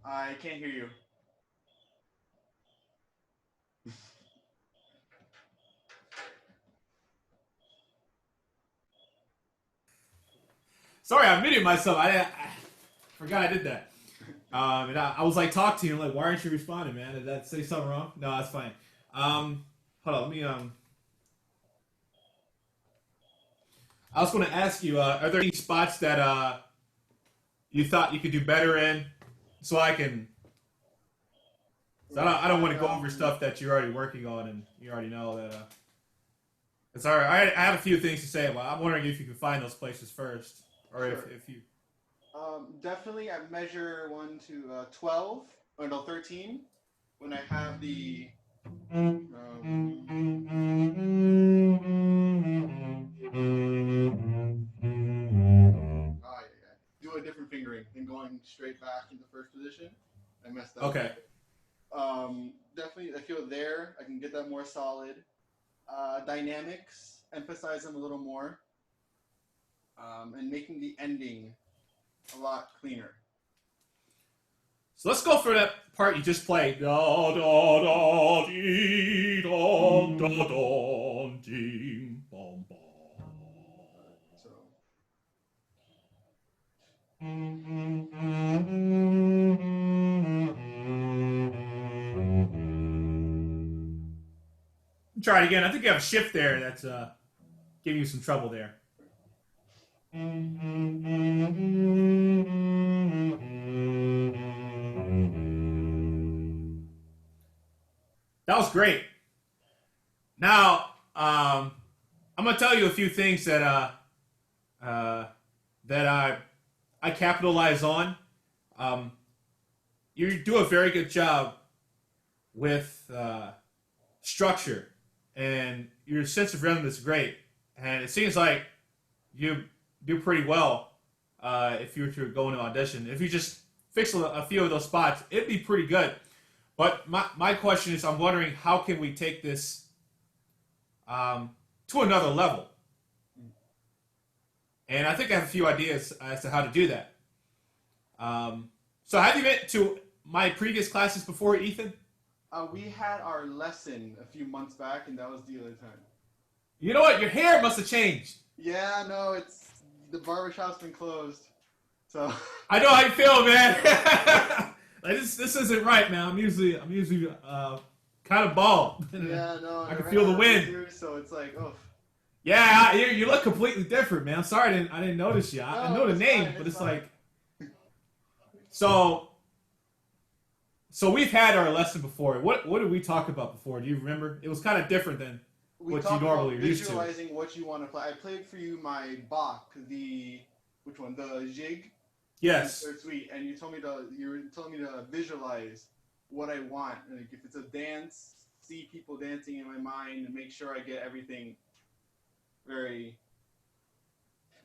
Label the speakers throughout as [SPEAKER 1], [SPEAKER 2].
[SPEAKER 1] I can't hear you.
[SPEAKER 2] Sorry, I muted myself. I forgot I did that. And I was like, talk to you. I'm like, why aren't you responding, man? Did that say something wrong? No, that's fine. Hold on, let me I was going to ask you, are there any spots that you thought you could do better in, so I can. So I don't want to go over stuff that you're already working on and you already know that. It's all right. I have a few things to say. Well, I'm wondering if you can find those places first, or
[SPEAKER 1] Sure.
[SPEAKER 2] if you.
[SPEAKER 1] Definitely at measure 1 to 12, or no, 13, when I have the. Ah, yeah, yeah. Do a different fingering and going straight back in the first position. I messed up.
[SPEAKER 2] Okay.
[SPEAKER 1] Definitely, I feel there. I can get that more solid. Dynamics, emphasize them a little more, and making the ending a lot cleaner.
[SPEAKER 2] So let's go for that part you just played. Da da da dee da da da dee bom bom.
[SPEAKER 1] So.
[SPEAKER 2] Try it again. I think you have a shift there that's giving you some trouble there. That was great. Now, I'm gonna tell you a few things that that I capitalize on. Um, you do a very good job with structure, and your sense of rhythm is great. And it seems like you do pretty well if you were to go into audition. If you just fix a few of those spots, it'd be pretty good. But my question is, I'm wondering how can we take this to another level? And I think I have a few ideas as to how to do that. So have you been to my previous classes before, Ethan?
[SPEAKER 1] We had our lesson a few months back, and that was the other time.
[SPEAKER 2] You know what? Your hair must have changed.
[SPEAKER 1] Yeah, no, it's the barbershop's been closed. So
[SPEAKER 2] I know how you feel, man. Like this isn't right, man. I'm usually kind of bald.
[SPEAKER 1] yeah, no,
[SPEAKER 2] I can feel the wind.
[SPEAKER 1] Here, so it's like, oh.
[SPEAKER 2] Yeah, you look completely different, man. I'm sorry I didn't notice you. I know the name,
[SPEAKER 1] fine,
[SPEAKER 2] but it's
[SPEAKER 1] fine.
[SPEAKER 2] like so we've had our lesson before. What did we talk about before? Do you remember? It was kind of different than
[SPEAKER 1] We
[SPEAKER 2] what you
[SPEAKER 1] talked
[SPEAKER 2] normally
[SPEAKER 1] about
[SPEAKER 2] are used to.
[SPEAKER 1] visualizing what you want to play. I played for you my Bach, which one? The jig.
[SPEAKER 2] Yes.
[SPEAKER 1] Third suite, and you were telling me to visualize what I want. Like if it's a dance, see people dancing in my mind, and make sure I get everything very.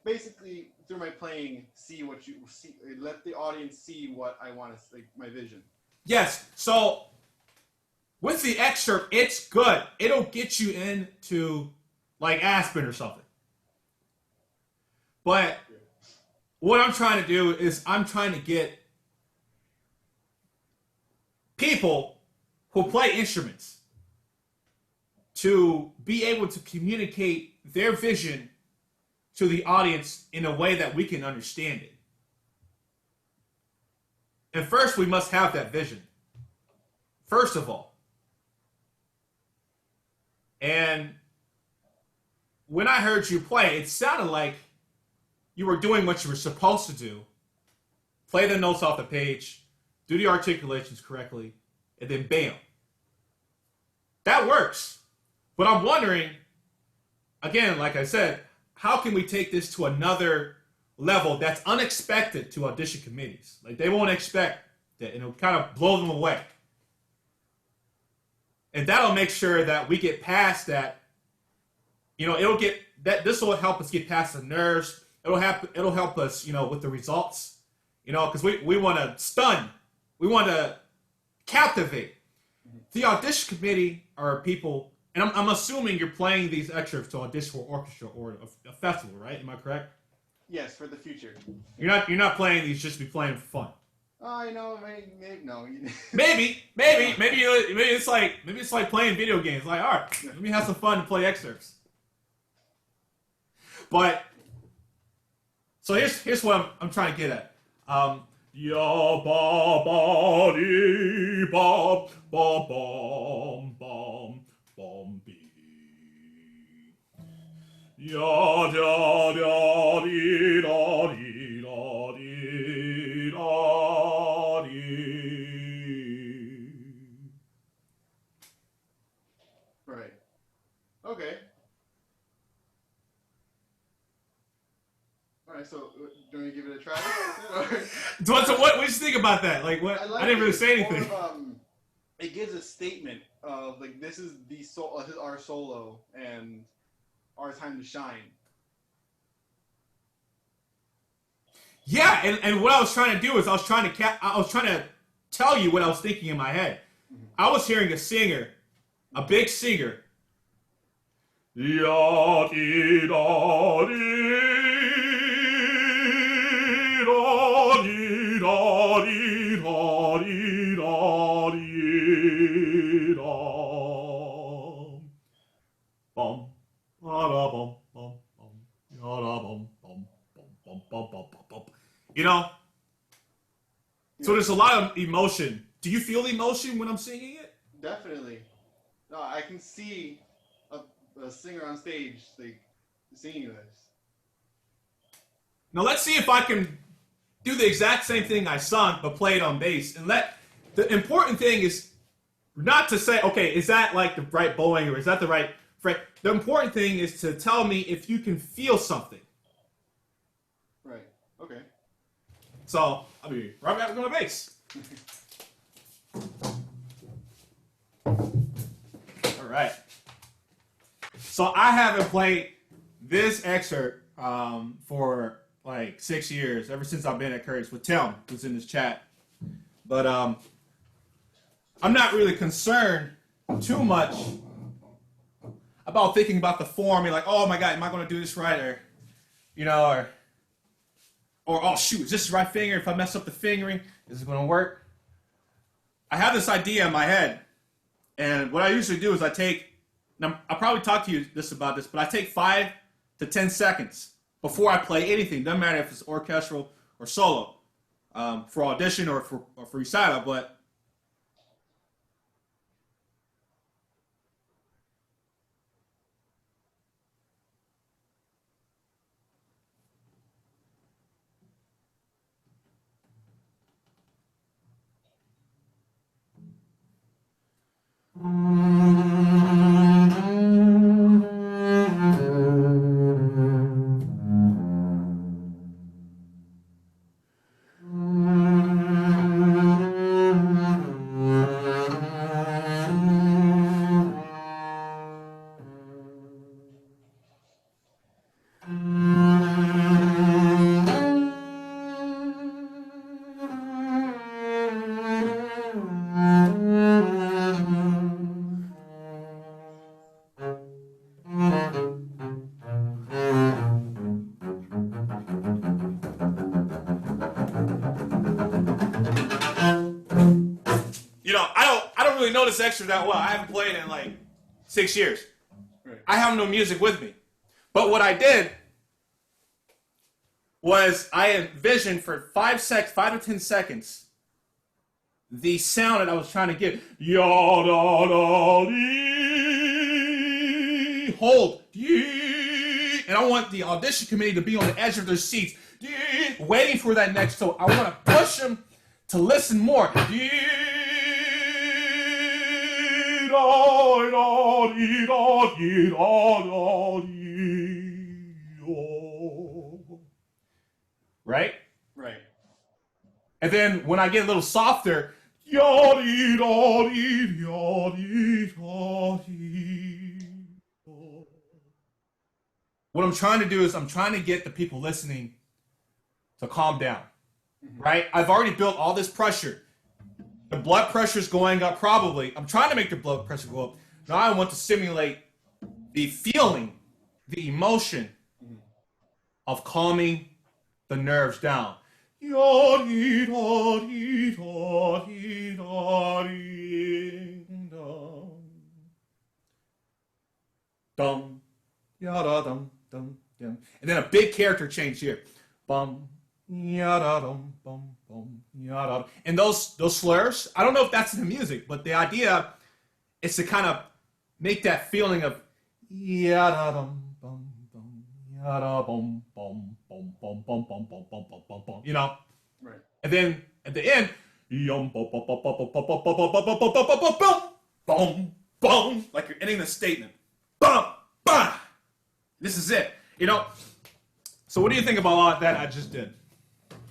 [SPEAKER 1] Basically, through my playing, see what you see. Let the audience see what I want to, like my vision.
[SPEAKER 2] Yes. So with the excerpt, it's good. It'll get you into like Aspen or something. But what I'm trying to do is I'm trying to get people who play instruments to be able to communicate their vision to the audience in a way that we can understand it. And first, we must have that vision. First of all. And when I heard you play, it sounded like you were doing what you were supposed to do. Play the notes off the page, do the articulations correctly, and then bam. That works. But I'm wondering, again, like I said, how can we take this to another level that's unexpected to audition committees? Like, they won't expect that, and it'll kind of blow them away. And that'll make sure that we get past that. You know, it'll get that. This will help us get past the nerves. It'll help us, you know, with the results. You know, because we want to stun, we want to captivate. The audition committee are people, and I'm assuming you're playing these excerpts to audition for orchestra or a festival, right? Am I correct?
[SPEAKER 1] Yes, for the future.
[SPEAKER 2] You're not playing these just to be playing for fun.
[SPEAKER 1] You know, maybe no.
[SPEAKER 2] maybe it's like playing video games. Like, all right, let me have some fun to play excerpts. But so here's what I'm trying to get at. Ya ba ba dee ba ba bum bum bum bee. Ya da da dee da dee da dee da dee.
[SPEAKER 1] Right. Okay. All right. So, do you want to give it a try?
[SPEAKER 2] So what do you think about that? Like, what? I didn't really say anything.
[SPEAKER 1] It gives a statement of like, this is this is our solo and our time to shine.
[SPEAKER 2] Yeah, and what I was trying to do is I was trying to tell you what I was thinking in my head. Mm-hmm. I was hearing a singer, a big singer. Ya dee da dee. You know? So there's a lot of emotion. Do you feel emotion when I'm singing it?
[SPEAKER 1] Definitely. No, I can see a singer on stage like singing this.
[SPEAKER 2] Now let's see if I can do the exact same thing I sung, but play it on bass. And the important thing is not to say, okay, is that like the right bowing or is that the right fret? The important thing is to tell me if you can feel something.
[SPEAKER 1] Right. Okay.
[SPEAKER 2] So I'll be right back on the bass. All right. So I haven't played this excerpt for like 6 years, ever since I've been at Curtis with Tim, who's in this chat. But I'm not really concerned too much about thinking about the form. You're like, oh my God, am I going to do this right? Or, you know, or oh shoot, is this the right finger? If I mess up the fingering, is it going to work? I have this idea in my head, and what I usually do is I take, and I'll probably talk to you about this, but I take 5 to 10 seconds before I play anything. Doesn't matter if it's orchestral or solo, for audition or for recital, but know this extra that well. I haven't played in like 6 years. Right. I have no music with me. But what I did was I envisioned for 5 to 10 seconds the sound that I was trying to give. Ya da da dee. Hold. Dee. And I want the audition committee to be on the edge of their seats, dee, waiting for that next tone. I want to push them to listen more. Right?
[SPEAKER 1] Right.
[SPEAKER 2] And then when I get a little softer, what I'm trying to do is I'm trying to get the people listening to calm down, right? I've already built all this pressure. The blood pressure is going up probably. I'm trying to make the blood pressure go up. Now I want to simulate the feeling, the emotion of calming the nerves down. Dum, yada dum dum dum, and then a big character change here. Bum, yada dum bum bum yada. And those slurs, I don't know if that's in the music, but the idea is to kind of make that feeling of yada dum bum bum yada bum bum bum bum bum bum bum bum bum bum bum, you know.
[SPEAKER 1] Right.
[SPEAKER 2] And then at the end, yum bum bum bum bum bum bum bum bum bum bum bum bum bum bum, like you're ending the statement. Bum, bum. This is it, you know. So what do you think about all that I just did?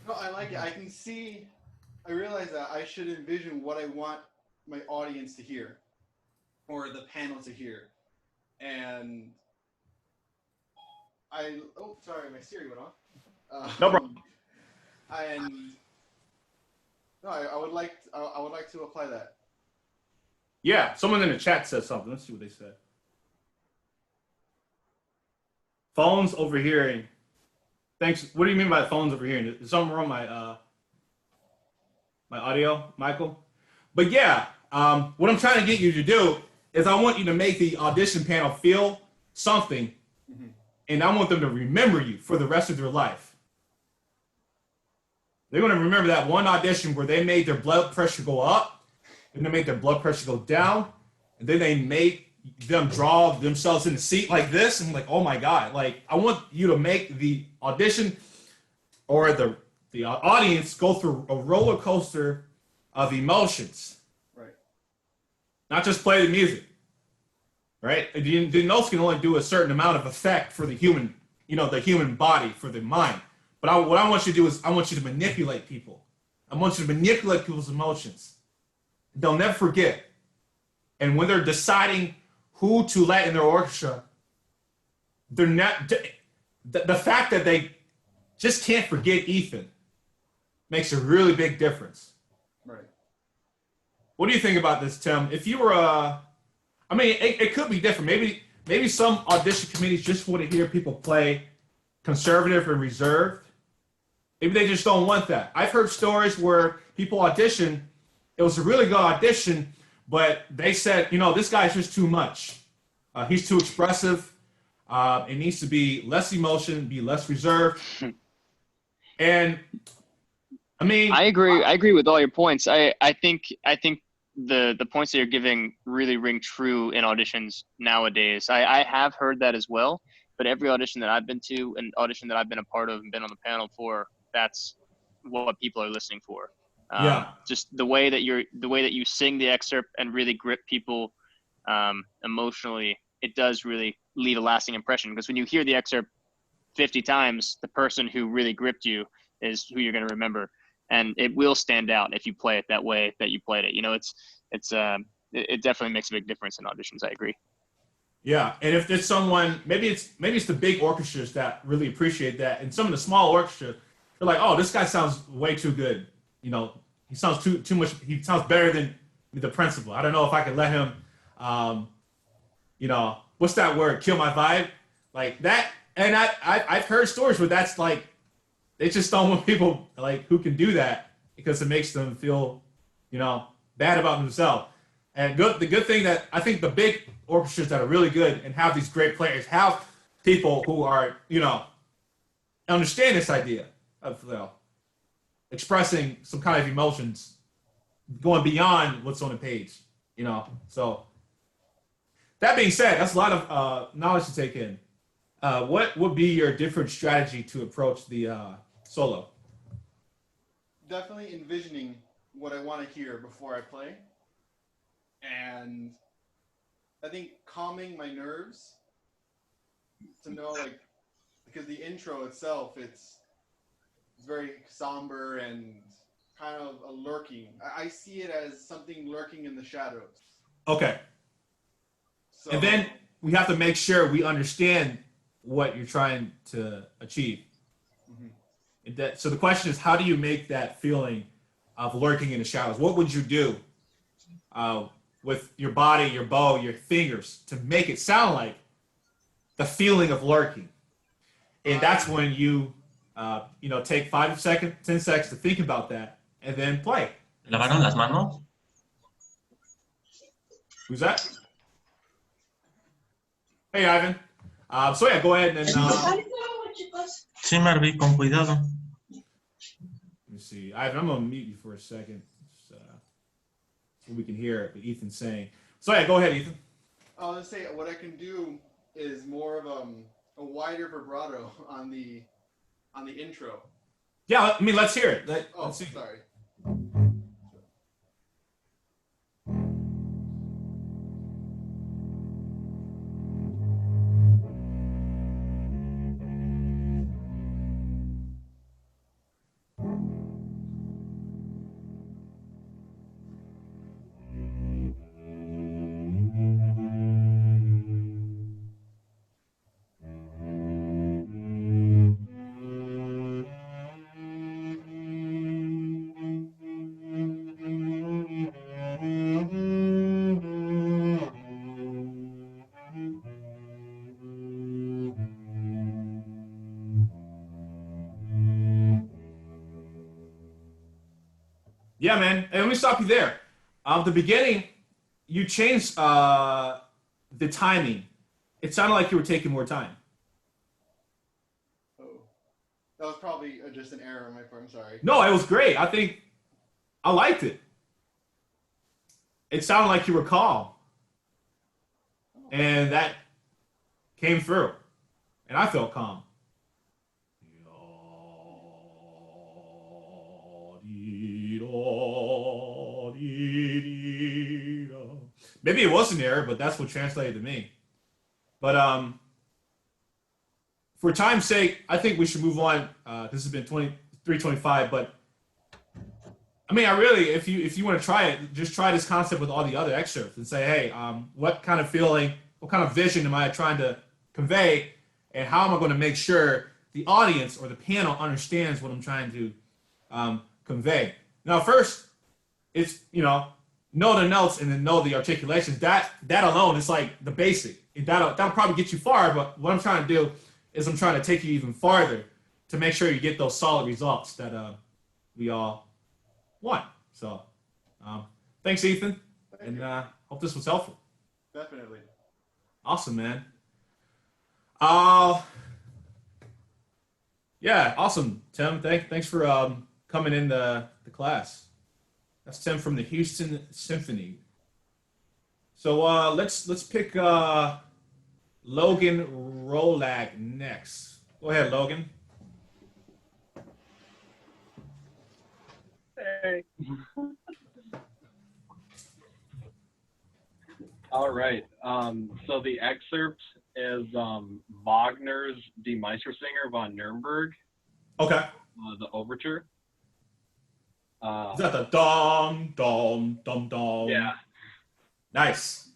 [SPEAKER 1] No, I like it. I realize that I should envision what I want my audience to hear, or the panel to hear. And sorry, my Siri went off.
[SPEAKER 2] No problem.
[SPEAKER 1] And no, I would like to apply that.
[SPEAKER 2] Yeah, someone in the chat said something. Let's see what they said. Phones overhearing. Thanks. What do you mean by phones overhearing? Is something wrong with my audio, Michael? But yeah, what I'm trying to get you to do is I want you to make the audition panel feel something, and I want them to remember you for the rest of their life. They're going to remember that one audition where they made their blood pressure go up, and they made their blood pressure go down, and then they made them draw themselves in the seat like this, and like, oh my God, like I want you to make the audition or the audience go through a roller coaster of emotions.
[SPEAKER 1] Right.
[SPEAKER 2] Not just play the music. Right? The notes can only do a certain amount of effect for the human, the human body, for the mind. But what I want you to do is I want you to manipulate people. I want you to manipulate people's emotions. They'll never forget. And when they're deciding who to let in their orchestra, they're not. The fact that they just can't forget Ethan makes a really big difference.
[SPEAKER 1] Right.
[SPEAKER 2] What do you think about this, Tim? If you were it could be different. Maybe some audition committees just want to hear people play conservative and reserved. Maybe they just don't want that. I've heard stories where people audition. It was a really good audition, but they said, this guy's just too much. He's too expressive. It needs to be less emotion, be less reserved. And
[SPEAKER 3] I agree with all your points. I think the points that you're giving really ring true in auditions nowadays. I have heard that as well, but every audition that I've been to, an audition that I've been a part of and been on the panel for, that's what people are listening for. Just the way that you sing the excerpt and really grip people emotionally, it does really leave a lasting impression, because when you hear the excerpt 50 times, the person who really gripped you is who you're going to remember, and it will stand out if you play it that way that you played it. It definitely makes a big difference in auditions. I agree.
[SPEAKER 2] Yeah, and if there's someone, maybe it's the big orchestras that really appreciate that, and some of the small orchestras, they're like, oh, this guy sounds way too good. He sounds too much. He sounds better than the principal. I don't know if I could let him, what's that word? Kill my vibe, like that. And I've heard stories where that's like, they just don't want people like who can do that because it makes them feel, bad about themselves. And the good thing that I think the big orchestras that are really good and have these great players have people who are, understand this idea of expressing some kind of emotions, going beyond what's on the page, So that being said, that's a lot of knowledge to take in. What would be your different strategy to approach the solo?
[SPEAKER 1] definitely envisioning what I want to hear before I play, and I think calming my nerves to know, like, because the intro itself, it's very somber and kind of a lurking. I see it as something lurking in the shadows.
[SPEAKER 2] Okay.
[SPEAKER 1] So,
[SPEAKER 2] And then we have to make sure we understand what you're trying to achieve.
[SPEAKER 1] mm-hmm.
[SPEAKER 2] So the question is, how do you make that feeling of lurking in the shadows? What would you do with your body, your bow, your fingers to make it sound like the feeling of lurking? And that's when you, take 5 seconds, 10 seconds to think about that, and then play.
[SPEAKER 4] ¿Lavaron las manos?
[SPEAKER 2] Who's that? Hey, Ivan. So yeah, go ahead and.
[SPEAKER 4] Sí, Marvi, con cuidado.
[SPEAKER 2] Let me see, Ivan. I'm gonna mute you for a second, so we can hear what Ethan's saying. So yeah, go ahead, Ethan.
[SPEAKER 1] I'll just say what I can do is more of a wider vibrato on the intro.
[SPEAKER 2] Yeah, I mean, let's hear it. Let's see.
[SPEAKER 1] Sorry.
[SPEAKER 2] Yeah, man. And let me stop you there. The beginning, you changed the timing. It sounded like you were taking more time.
[SPEAKER 1] Oh, that was probably just an error on my part. I'm sorry.
[SPEAKER 2] No, it was great. I think I liked it. It sounded like you were calm. And that came through. And I felt calm. Maybe it was an error, but that's what translated to me. But for time's sake, I think we should move on. This has been 23:25, but I mean, if you want to try it, just try this concept with all the other excerpts and say, hey, what kind of feeling, what kind of vision am I trying to convey, and how am I going to make sure the audience or the panel understands what I'm trying to convey? Now, first, it's know the notes and then know the articulations. That alone is like the basic. That'll probably get you far. But what I'm trying to do is I'm trying to take you even farther to make sure you get those solid results that we all want. So, thanks, Ethan, and hope this was helpful.
[SPEAKER 1] Definitely.
[SPEAKER 2] Awesome, man. Yeah, awesome, Tim. Thanks for coming in the class. That's Tim from the Houston Symphony. So let's pick Logan Rolag next. Go ahead, Logan.
[SPEAKER 5] Hey. All right. So the excerpt is Wagner's Die Meistersinger von Nuremberg.
[SPEAKER 2] Okay.
[SPEAKER 5] The overture.
[SPEAKER 2] Is that the dom dom dom dom?
[SPEAKER 5] Yeah.
[SPEAKER 2] Nice.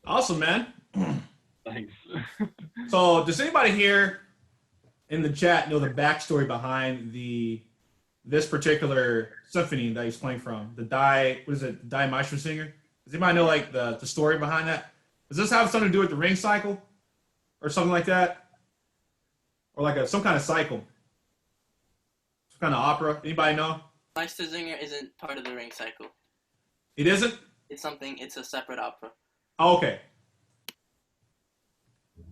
[SPEAKER 2] Awesome, man.
[SPEAKER 5] Thanks.
[SPEAKER 2] So, does anybody here in the chat know the backstory behind this particular symphony that he's playing from? The Die Maestro Singer? Does anybody know like the story behind that? Does this have something to do with the ring cycle or something like that? Or like some kind of cycle? Some kind of opera? Anybody know?
[SPEAKER 6] Meistersinger isn't part of the ring cycle.
[SPEAKER 2] It isn't?
[SPEAKER 6] It's a separate opera.
[SPEAKER 2] Oh, okay.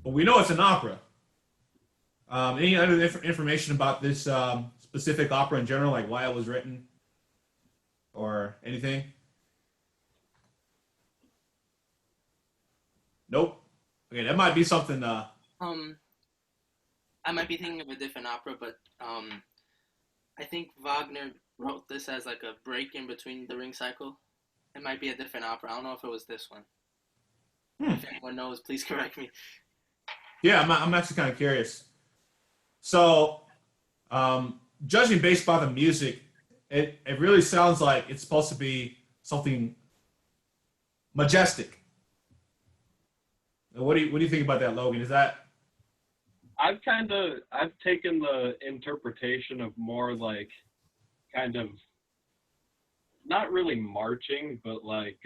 [SPEAKER 2] Well, we know it's an opera. Any other information about this specific opera in general, like why it was written or anything? Nope. Okay, that might be something.
[SPEAKER 6] I might be thinking of a different opera, but I think Wagner wrote this as like a break in between the ring cycle. It might be a different opera. I don't know if it was this one. If anyone knows, please correct me.
[SPEAKER 2] Yeah, I'm actually kind of curious. So, judging based by the music, it really sounds like it's supposed to be something majestic. What do you think about that, Logan? Is that?
[SPEAKER 5] I've taken the interpretation of more like kind of not really marching, but like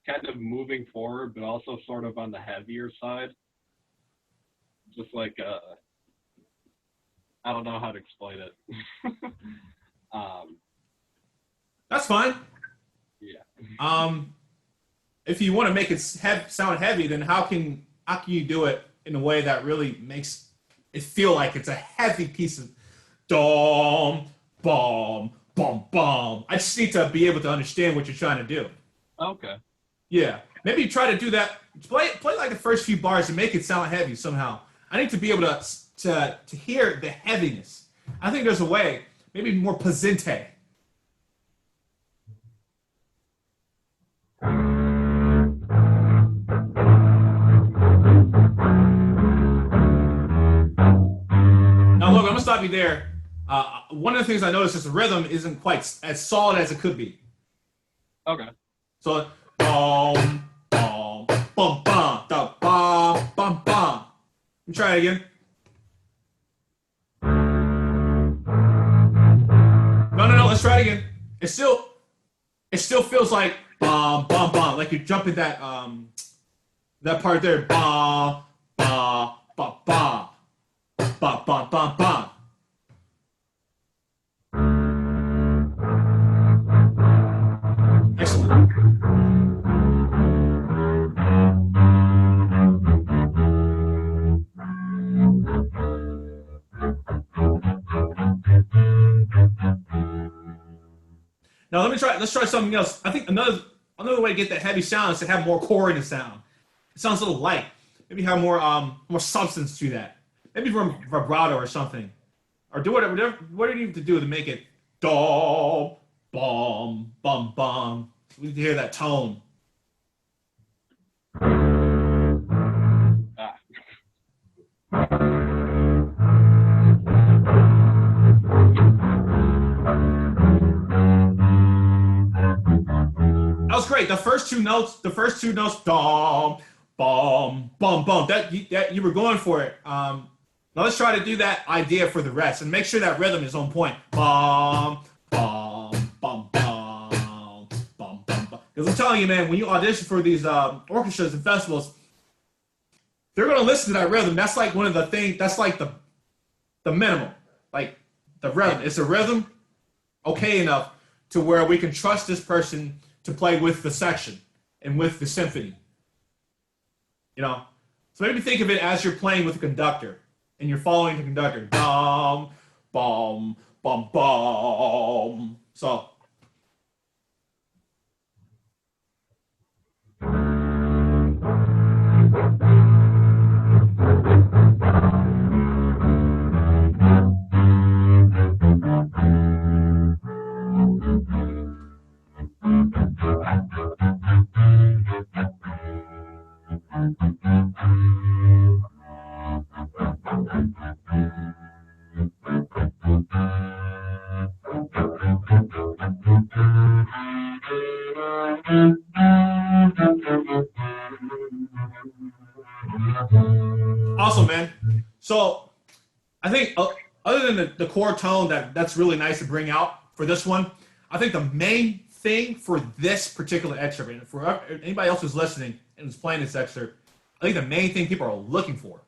[SPEAKER 5] kind of moving forward, but also sort of on the heavier side. Just like I don't know how to explain it.
[SPEAKER 2] That's fine.
[SPEAKER 5] Yeah.
[SPEAKER 2] If you want to make it sound heavy, then how can you do it in a way that really makes it feel like it's a heavy piece of dom, bom, bom, bom? I just need to be able to understand what you're trying to do.
[SPEAKER 5] Okay.
[SPEAKER 2] Yeah, maybe try to do that. Play like the first few bars and make it sound heavy somehow. I need to be able to hear the heaviness. I think there's a way, maybe more pesante. Now, look, I'm gonna stop you there. One of the things I noticed is the rhythm isn't quite as solid as it could be.
[SPEAKER 5] Okay.
[SPEAKER 2] So, bum, bum, bum, bum, da, bum, bum, bum. Let me try it again. No. Let's try it again. It still feels like bum, bum, bum, like you're jumping that part there. Bum, bum, bum, bum, bum, bum, bum, bum. Excellent. Now let's try something else. I think another way to get that heavy sound is to have more core in the sound. It sounds a little light. Maybe have more substance to that. Maybe from vibrato or something. Or do whatever you need to do to make it dom, bum, bum, bum. We need to hear that tone. That was great. The first two notes, dom, bum, bum, bum. That you were going for it. Now let's try to do that idea for the rest and make sure that rhythm is on point. Bum, bum, bum, bum, bum, bum, bum. Because I'm telling you, man, when you audition for these orchestras and festivals, they're going to listen to that rhythm. That's like one of the things, that's like the minimum. Like the rhythm. It's a rhythm okay enough to where we can trust this person to play with the section and with the symphony. You know? So maybe think of it as you're playing with a conductor and you're following the conductor. Bum, bum, bum, bum. So. Awesome, man. So I think other than the core tone that's really nice to bring out for this one, I think the main thing for this particular excerpt, and for anybody else who's listening and is playing this excerpt, I think the main thing people are looking for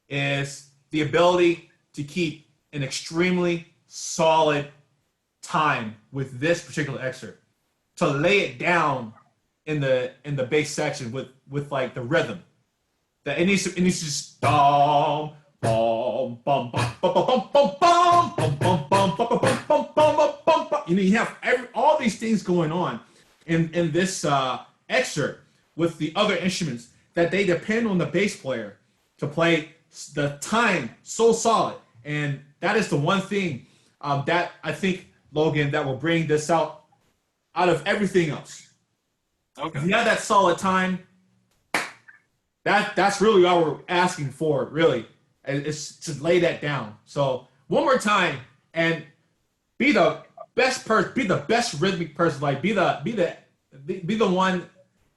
[SPEAKER 2] is the ability to keep an extremely solid time with this particular excerpt, to lay it down in the bass section with like the rhythm. That it needs to just bum bum bum bum bum bum bum bum bum bum bum bum bum bum bum bum. You have all these things going on in this excerpt with the other instruments that they depend on the bass player to play the time so solid, and that is the one thing that I think, Logan, that will bring this out of everything else. Okay. If you have that solid time, that's really all we're asking for, really. It's to lay that down. So one more time, and be the best person, be the best rhythmic person. Like be the one.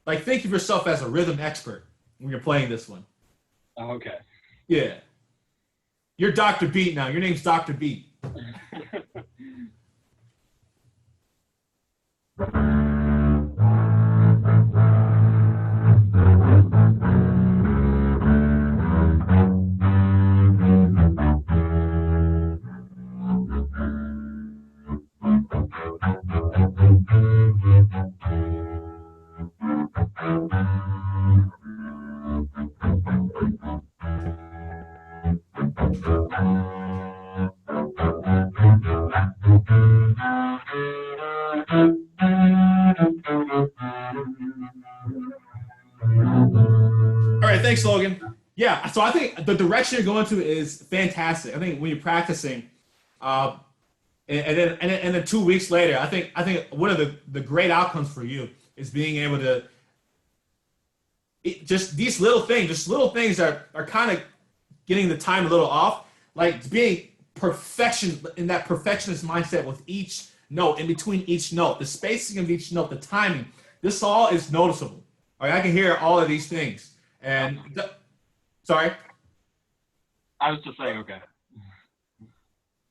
[SPEAKER 2] Like think of yourself as a rhythm expert when you're playing this one.
[SPEAKER 5] Okay.
[SPEAKER 2] Yeah. You're Dr. Beat now. Your name's Dr. Beat. All right, thanks, Logan. Yeah, so I think the direction you're going to is fantastic. I think when you're practicing, and then 2 weeks later, I think one of the great outcomes for you is being able to just these little things that are kind of getting the time a little off, like being perfection in that perfectionist mindset with each note, in between each note, the spacing of each note, the timing. This all is noticeable. All right, I can hear all of these things. And sorry,
[SPEAKER 5] I was just saying, okay.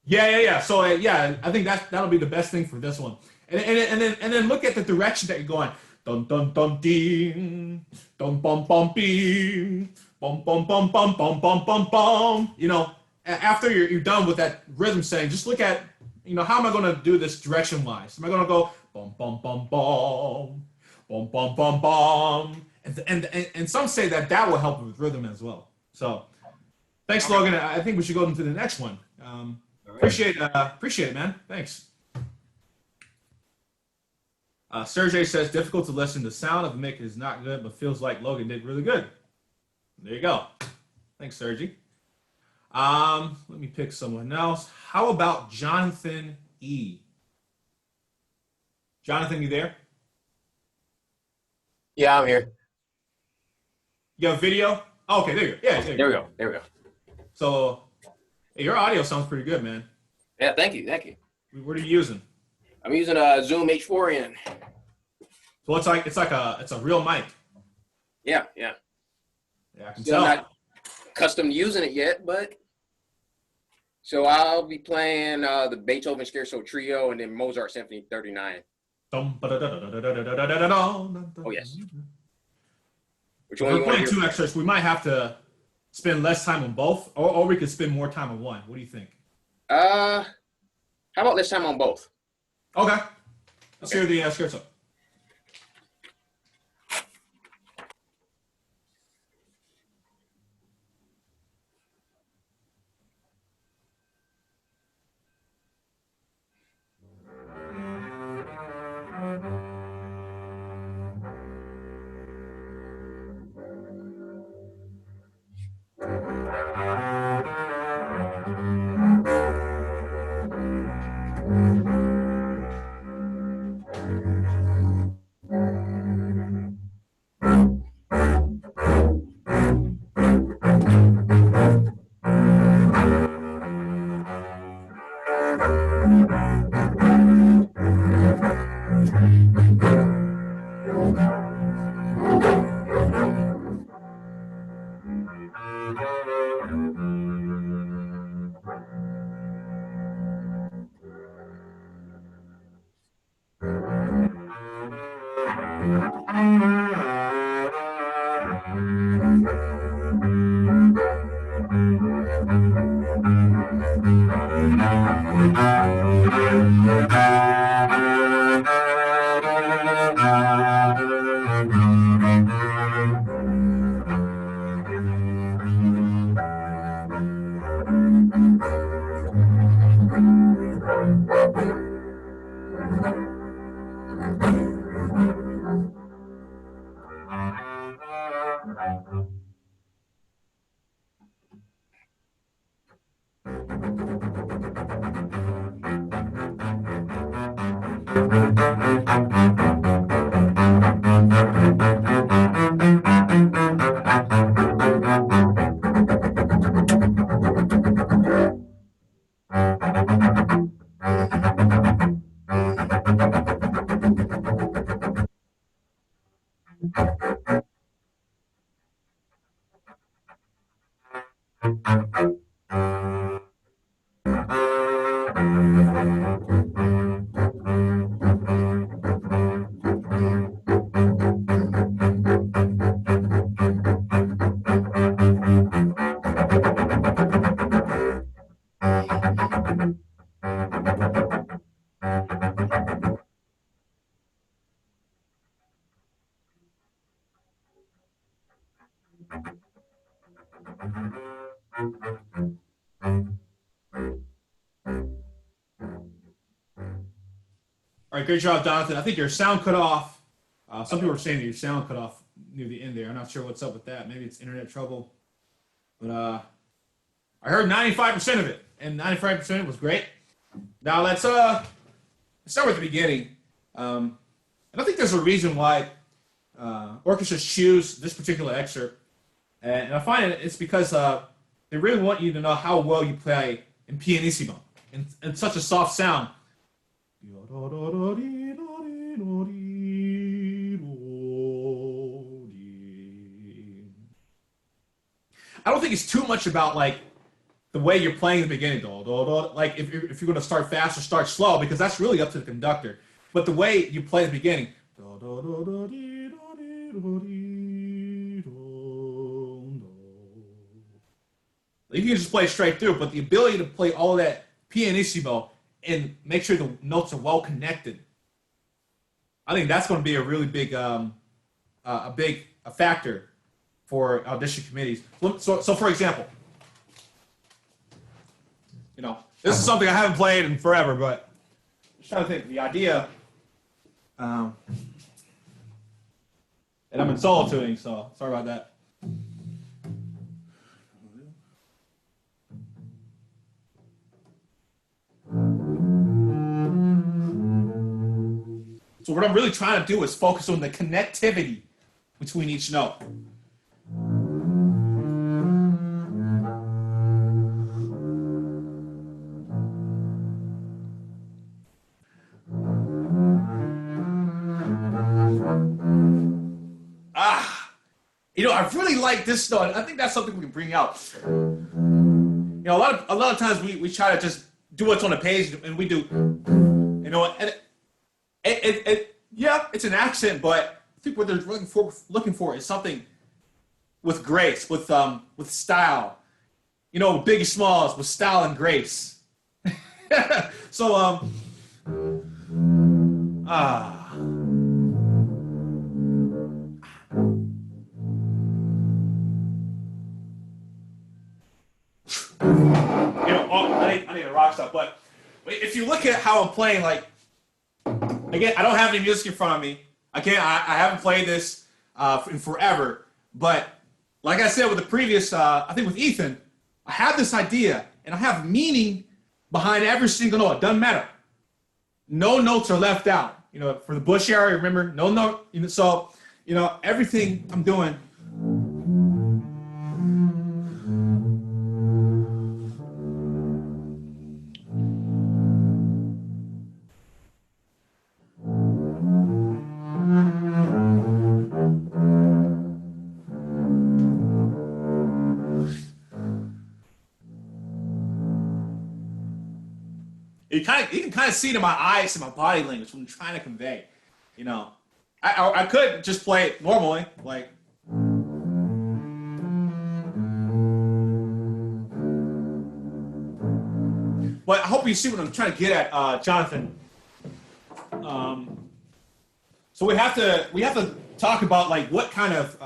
[SPEAKER 2] Yeah. So I think that'll be the best thing for this one. And then look at the direction that you're going. Dun dun dun ding, dun bum bum bing, bum bum bum bum bum bum bum bum. You know, after you're done with that rhythm saying, just look at, how am I going to do this direction wise? Am I going to go bum bum bum bum, bum bum bum bum? And some say that will help with rhythm as well. So thanks, Logan. I think we should go into the next one. Appreciate it, man. Thanks. Sergey says, difficult to listen. The sound of the mic is not good, but feels like Logan did really good. There you go. Thanks, Sergey. Let me pick someone else. How about Jonathan E? Jonathan, you there?
[SPEAKER 7] Yeah, I'm here.
[SPEAKER 2] You have video? Oh, okay, there you go. Yeah,
[SPEAKER 7] there we go.
[SPEAKER 2] So, hey, your audio sounds pretty good, man.
[SPEAKER 7] Yeah, thank you.
[SPEAKER 2] What are you using?
[SPEAKER 7] I'm using a Zoom H4n.
[SPEAKER 2] So it's a real mic.
[SPEAKER 7] Yeah.
[SPEAKER 2] Yeah, I can
[SPEAKER 7] Still
[SPEAKER 2] tell.
[SPEAKER 7] not accustomed to using it yet, but So I'll be playing the Beethoven Scherzo Trio and then Mozart Symphony 39.
[SPEAKER 2] Oh,
[SPEAKER 7] yes. Which
[SPEAKER 2] If
[SPEAKER 7] one
[SPEAKER 2] we're
[SPEAKER 7] you want
[SPEAKER 2] playing
[SPEAKER 7] to hear?
[SPEAKER 2] 2 excerpts, we might have to spend less time on both, or we could spend more time on one. What do you think?
[SPEAKER 7] How about this time on both?
[SPEAKER 2] Okay. Let's hear the scherzo. All right, great job, Jonathan. I think your sound cut off. Some people were saying that your sound cut off near the end there. I'm not sure what's up with that. Maybe it's internet trouble. But I heard 95% of it, and 95% was great. Now let's start with the beginning. And I think there's a reason why orchestras choose this particular excerpt. And I find it's because they really want you to know how well you play in pianissimo, in such a soft sound. I don't think it's too much about like the way you're playing in the beginning, like if you're going to start fast or start slow, because that's really up to the conductor. But the way you play at the beginning, you can just play straight through. But the ability to play all that pianissimo and make sure the notes are well connected, I think that's going to be a really big, a factor for audition committees. So for example, this is something I haven't played in forever, but I'm just trying to think the idea. And I'm in solo tuning, so sorry about that. So what I'm really trying to do is focus on the connectivity between each note. I really like this note. I think that's something we can bring out. a lot of times we try to just do what's on the page, and we do, and yeah, it's an accent, but I think what they're looking for is something with grace, with style. Biggie Smalls with style and grace. So I need a rock stop. But if you look at how I'm playing, like, again, I don't have any music in front of me. Again, I haven't played this in forever. But like I said with the previous, I think with Ethan, I have this idea, and I have meaning behind every single note. It doesn't matter. No notes are left out. For the bush area, remember, no note. So, everything I'm doing. You can kind of see it in my eyes and my body language what I'm trying to convey. I could just play it normally, like. But I hope you see what I'm trying to get at, Jonathan. So we have to talk about like what kind of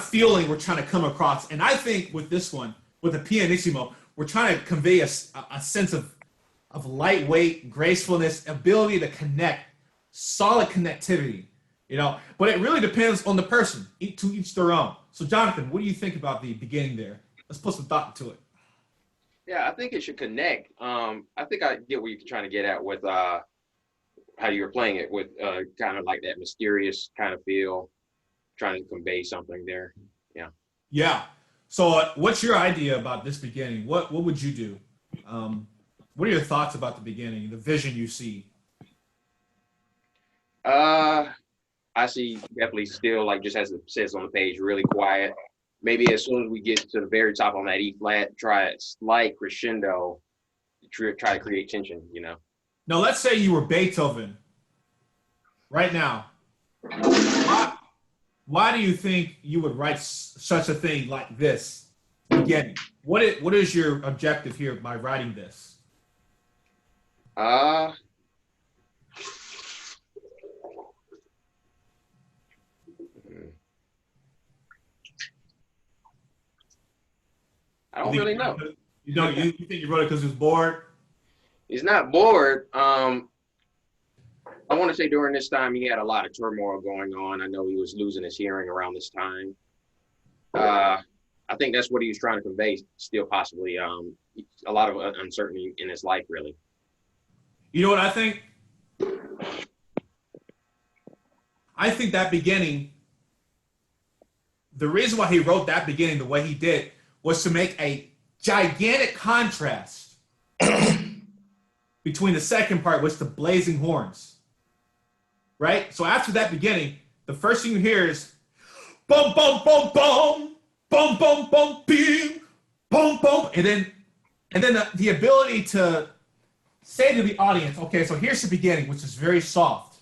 [SPEAKER 2] feeling we're trying to come across, and I think with this one, with the pianissimo, we're trying to convey a sense of lightweight, gracefulness, ability to connect, solid connectivity, But it really depends on the person, to each their own. So, Jonathan, what do you think about the beginning there? Let's put some thought into it.
[SPEAKER 7] Yeah, I think it should connect. I think I get what you're trying to get at with how you're playing it with kind of like that mysterious kind of feel, trying to convey something there. Yeah.
[SPEAKER 2] Yeah. So what's your idea about this beginning? What would you do? What are your thoughts about the beginning, the vision you see?
[SPEAKER 7] I see definitely still, like just as it says on the page, really quiet. Maybe as soon as we get to the very top on that E flat, try a slight crescendo, try to create tension,
[SPEAKER 2] Now, let's say you were Beethoven right now. Why do you think you would write such a thing like this beginning? What is your objective here by writing this?
[SPEAKER 7] I don't really know.
[SPEAKER 2] You think you wrote it because he was bored?
[SPEAKER 7] He's not bored. I want to say during this time he had a lot of turmoil going on. I know he was losing his hearing around this time. I think that's what he was trying to convey. Still, possibly a lot of uncertainty in his life, really.
[SPEAKER 2] You know what I think? I think that beginning. The reason why he wrote that beginning the way he did was to make a gigantic contrast between the second part, which is the blazing horns. Right? So after that beginning, the first thing you hear is bum bum bum bum bum bum bum bing bum bum, and then the ability to say to the audience, okay, so here's the beginning, which is very soft,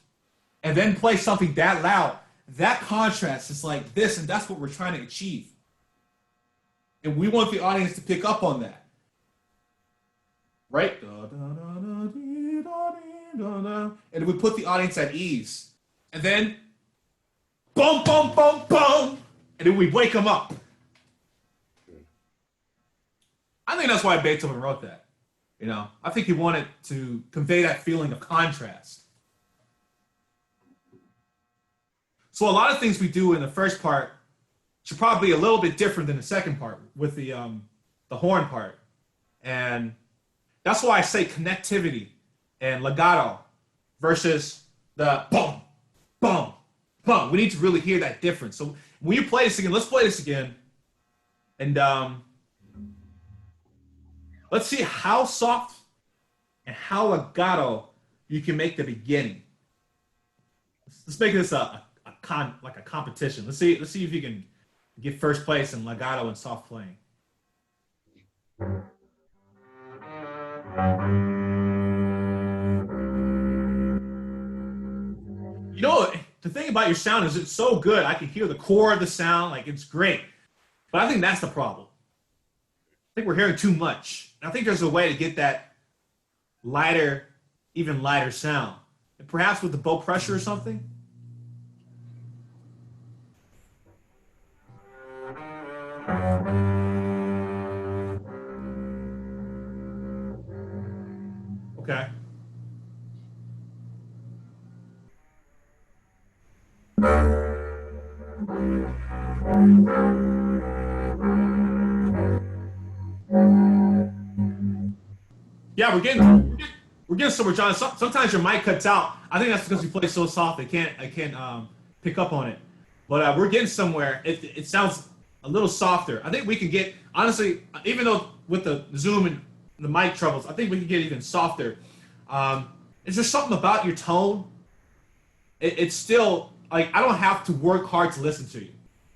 [SPEAKER 2] and then play something that loud. That contrast is like this, and that's what we're trying to achieve. And we want the audience to pick up on that. Right? And we put the audience at ease. And then, boom, boom, boom, boom. And then we wake them up. I think that's why Beethoven wrote that. I think he wanted to convey that feeling of contrast. So a lot of things we do in the first part should probably be a little bit different than the second part with the horn part. And that's why I say connectivity and legato versus the boom, boom, boom. We need to really hear that difference. So when you play this again, let's play this again. And let's see how soft and how legato you can make the beginning. Let's make this a competition. Let's see if you can get first place in legato and soft playing. You know, the thing about your sound is it's so good. I can hear the core of the sound, like it's great. But I think that's the problem. I think we're hearing too much. I think there's a way to get that lighter, even lighter sound. And perhaps with the bow pressure or something. Okay. Yeah, we're getting somewhere, John. Sometimes your mic cuts out. I think that's because you play so soft. I can't pick up on it. But we're getting somewhere. It sounds a little softer. I think we can get, honestly, even though with the Zoom and the mic troubles, I think we can get even softer. Is there something about your tone? It's still like I don't have to work hard to listen to you.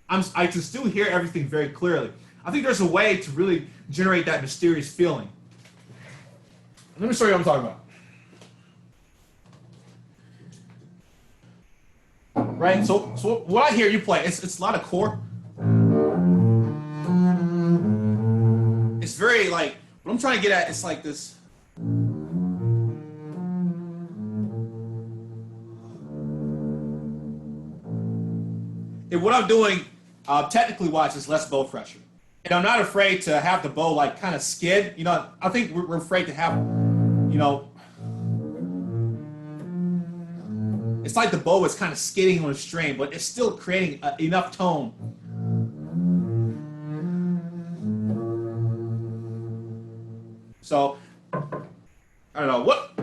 [SPEAKER 2] I can still hear everything very clearly. I think there's a way to really generate that mysterious feeling. Let me show you what I'm talking about. Right? So what I hear you play, it's a lot of chord. It's very like, what I'm trying to get at, it's like this. And what I'm doing, technically wise, is less bow pressure. And I'm not afraid to have the bow like kind of skid. You know, I think we're afraid to have, you know, it's like the bow is kind of skidding on a string, but it's still creating enough tone. So, I don't know. What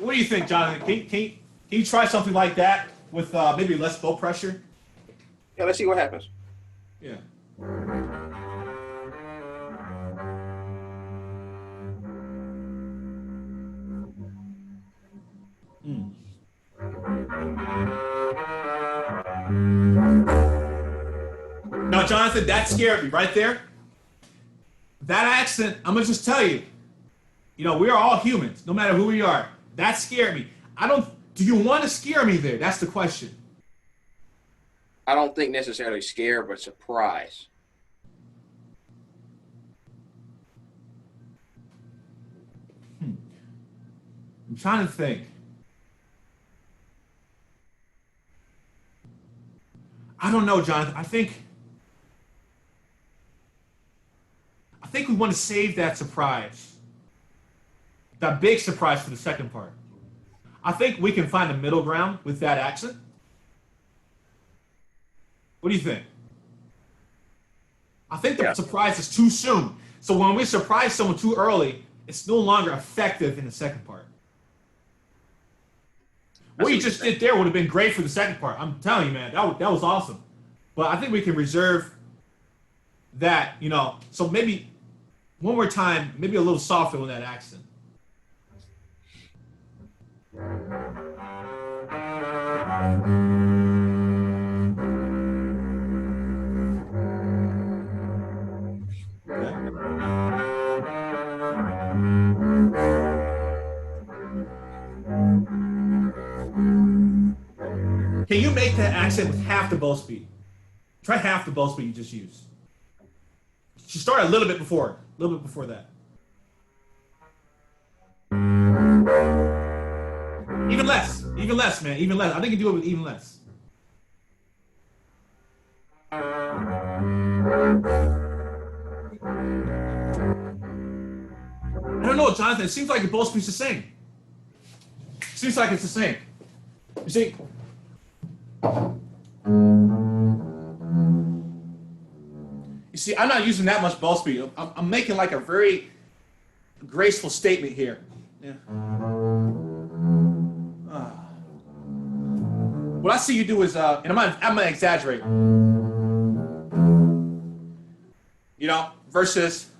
[SPEAKER 2] do you think, Jonathan? Can you try something like that with maybe less bow pressure?
[SPEAKER 7] Yeah, let's see what happens.
[SPEAKER 2] Yeah. Now, Jonathan, that scared me right there. That accent, I'm gonna just tell you, you know, we are all humans, no matter who we are. That scared me. Do you want to scare me there? That's the question.
[SPEAKER 7] I don't think necessarily scare, but surprise.
[SPEAKER 2] I'm trying to think. I don't know, Jonathan. I think we want to save that surprise. That big surprise for the second part. I think we can find a middle ground with that accent. What do you think? I think the surprise is too soon. So when we surprise someone too early, it's no longer effective in the second part. What you just did there would have been great for the second part. I'm telling you, man, that was awesome. But I think we can reserve that, you know, so maybe one more time, maybe a little softer with that accent. Can you make that accent with half the bow speed? Try half the bow speed you just used. You start a little bit before that. Even less, man, even less. I think you can do it with even less. I don't know, Jonathan. It seems like your bow speed's the same. Seems like it's the same. You see? You see, I'm not using that much bow speed. I'm making like a very graceful statement here. Yeah. What I see you do is, and I'm gonna exaggerate. You know, versus.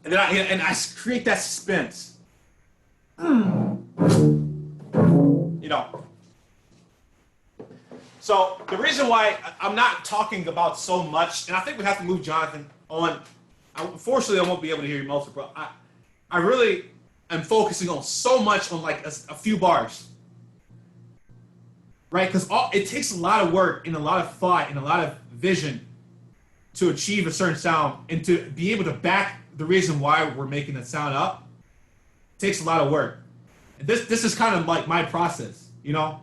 [SPEAKER 2] And then I create that suspense. you know. So the reason why I'm not talking about so much, and I think we have to move Jonathan on. Unfortunately, I won't be able to hear you most, but I really am focusing on so much on like a few bars, right? Because it takes a lot of work and a lot of thought and a lot of vision to achieve a certain sound and to be able to back the reason why we're making that sound up. It takes a lot of work. And this is kind of like my process, you know.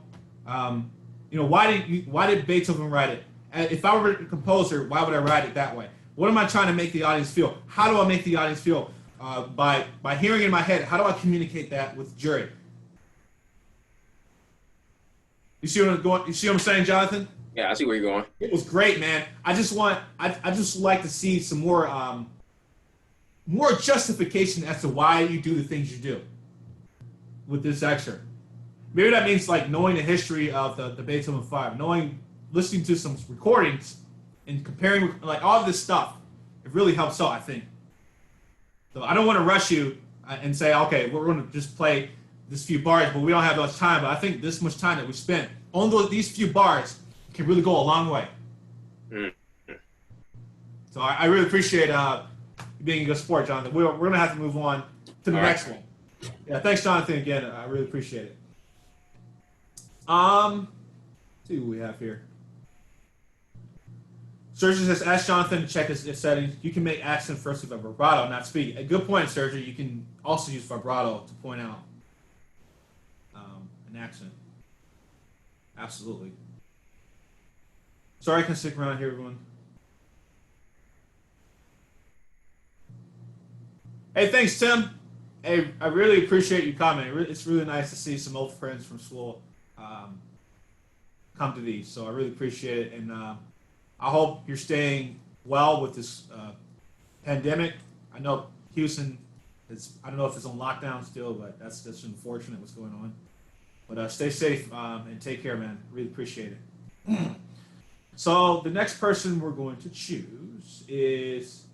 [SPEAKER 2] You know, why did Beethoven write it? If I were a composer, why would I write it that way? What am I trying to make the audience feel? How do I make the audience feel? By hearing in my head, how do I communicate that with the jury? You see what I'm going? You see what I'm saying, Jonathan?
[SPEAKER 7] Yeah, I see where you're going.
[SPEAKER 2] It was great, man. I just like to see some more justification as to why you do the things you do with this excerpt. Maybe that means like knowing the history of the Beethoven 5, listening to some recordings and comparing like all of this stuff. It really helps out, I think. So I don't want to rush you and say, okay, we're going to just play this few bars, but we don't have much time. But I think this much time that we spent on these few bars can really go a long way. So I really appreciate being a good sport, Jonathan. We're going to have to move on to the next one. Yeah, thanks, Jonathan, again. I really appreciate it. Let's see what we have here. Sergio says, ask Jonathan to check his settings. You can make accent first with a vibrato, not speed. A good point, Sergio. You can also use vibrato to point out an accent. Absolutely. Sorry I can stick around here, everyone. Hey, thanks, Tim. Hey, I really appreciate you commenting. It's really nice to see some old friends from school come to these. So I really appreciate it. And I hope you're staying well with this pandemic. I know Houston I don't know if it's on lockdown still, but that's unfortunate what's going on. But stay safe and take care, man. Really appreciate it. So the next person we're going to choose is,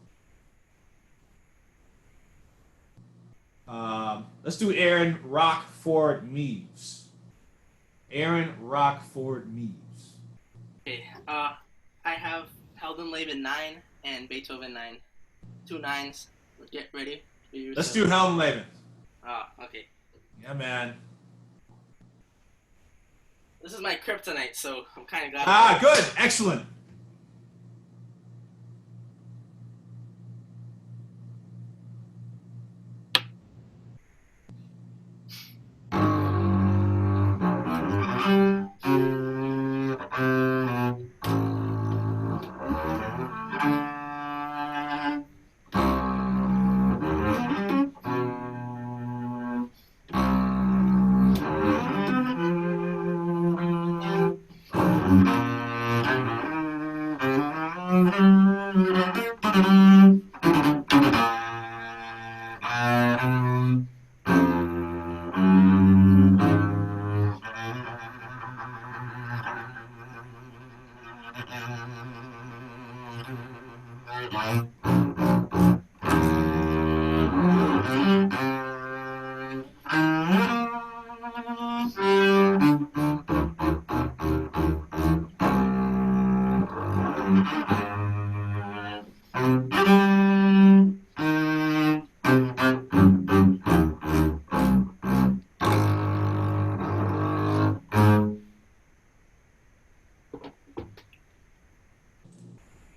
[SPEAKER 2] let's do Aaron Rockford Meaves. Aaron Rockford Meaves.
[SPEAKER 6] Okay, I have Heldenleben 9 and Beethoven 9. 2 9s. Get ready.
[SPEAKER 2] Let's do Heldenleben.
[SPEAKER 6] Okay.
[SPEAKER 2] Yeah, man.
[SPEAKER 6] This is my kryptonite, so I'm kind of glad.
[SPEAKER 2] Good. Excellent.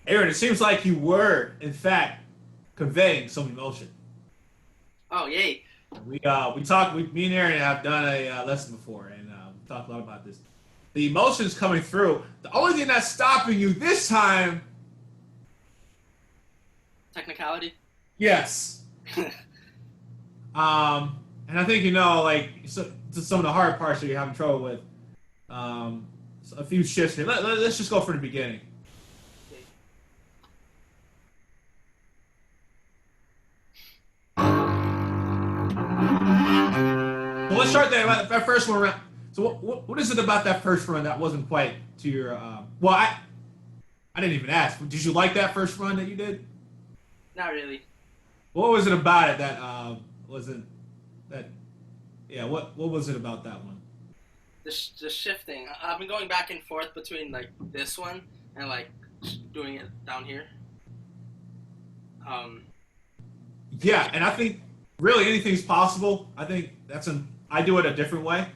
[SPEAKER 2] Aaron, it seems like you were, in fact, conveying some emotion.
[SPEAKER 6] Oh, yay.
[SPEAKER 2] Me and Aaron have done a lesson before, and we talked a lot about this. The emotions coming through. The only thing that's stopping you this time...
[SPEAKER 6] Technicality?
[SPEAKER 2] Yes. And I think, some of the hard parts that you're having trouble with. So a few shifts here. Let's just go from the beginning. So let's start that first one around. So what is it about that first run that wasn't quite to your? Well, I didn't even ask. Did you like that first run that you did?
[SPEAKER 6] Not really.
[SPEAKER 2] What was it about it that wasn't that? Yeah, what was it about that one?
[SPEAKER 6] the shifting. I've been going back and forth between like this one and like doing it down here.
[SPEAKER 2] Yeah, and I think really anything's possible. I think I do it a different way,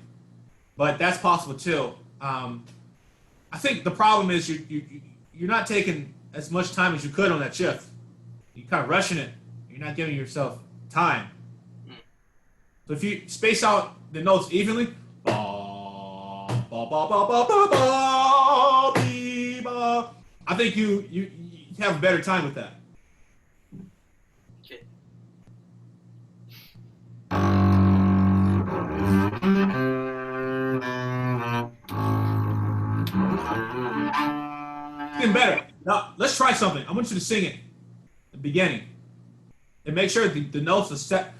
[SPEAKER 2] but that's possible too. I think the problem is you're not taking as much time as you could on that shift. You're kind of rushing it. You're not giving yourself time. So if you space out the notes evenly, I think you have a better time with that.
[SPEAKER 6] Okay.
[SPEAKER 2] Getting better. Now let's try something. I want you to sing it. The beginning, and make sure the notes are set.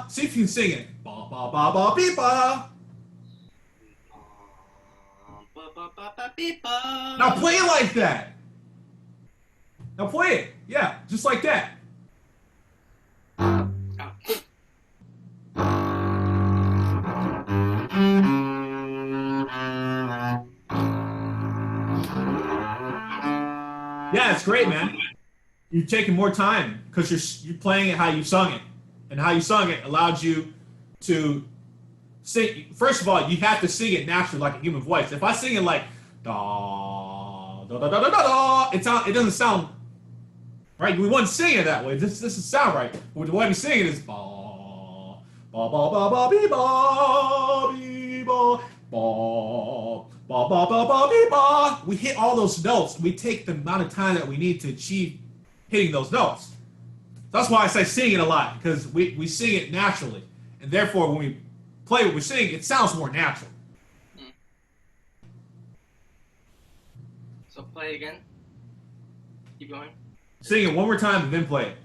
[SPEAKER 2] See if you can sing it. Now play it like that. Now play it. Yeah, just like that. Yeah, it's great, man. You're taking more time because you're playing it how you sung it, and how you sung it allowed you to sing. First of all, you have to sing it naturally, like a human voice. If I sing it like da da da da da da, it doesn't sound right. We wouldn't sing it that way. This doesn't sound right. But the way we sing it is ba ba ba ba ba bee ba bee ba ba ba ba ba ba bee ba. We hit all those notes. We take the amount of time that we need to achieve hitting those notes. That's why I say sing it a lot, because we sing it naturally, and therefore when we play what we sing, it sounds more natural.
[SPEAKER 6] So play again. Keep going.
[SPEAKER 2] Sing it one more time and then play it.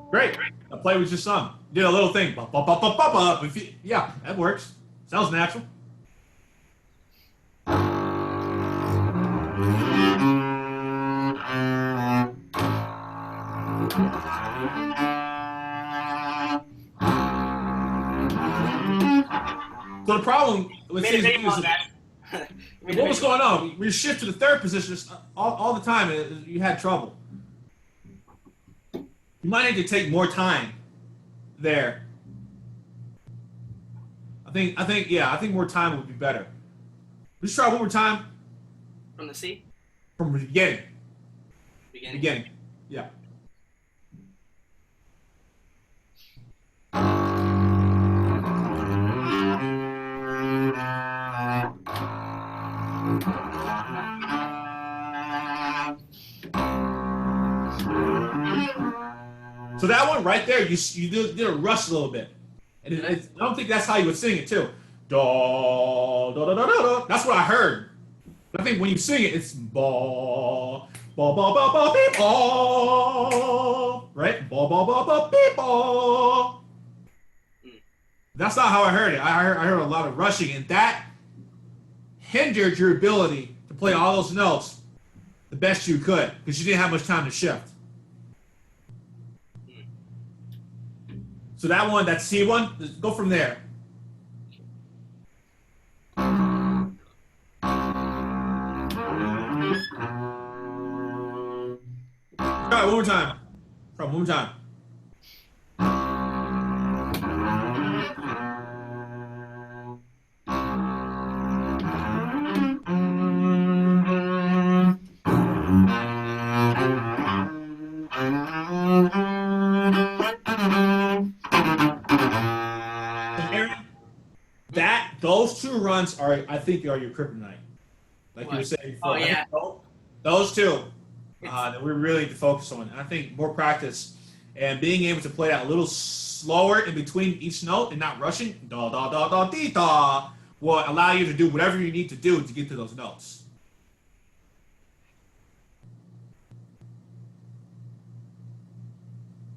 [SPEAKER 2] Great. Now play what you sung. You did a little thing. Yeah, that works. Sounds natural. So the problem with these is what was going on? We shift to the third position all the time. You had trouble. You might need to take more time there. I think more time would be better. Let's try one more time.
[SPEAKER 6] From the C?
[SPEAKER 2] From the beginning.
[SPEAKER 6] Beginning.
[SPEAKER 2] Yeah. So that one right there, you did a rush a little bit. And I don't think that's how you would sing it too. Da, da, da, da, da, da. That's what I heard. But I think when you sing it, it's ba, ba, ba, ba, ba, beep, ba. Right? Ba, ba, ba, ba, beep, ba. That's not how I heard it. I heard a lot of rushing, and that hindered your ability to play all those notes the best you could, because you didn't have much time to shift. So that one, that C one, go from there. All right, one more time. One more time. Those two runs I think are your kryptonite. Like you were saying before.
[SPEAKER 6] Oh, yeah.
[SPEAKER 2] Those two that we really need to focus on. I think more practice and being able to play that a little slower in between each note and not rushing, da da da da dee da, will allow you to do whatever you need to do to get to those notes.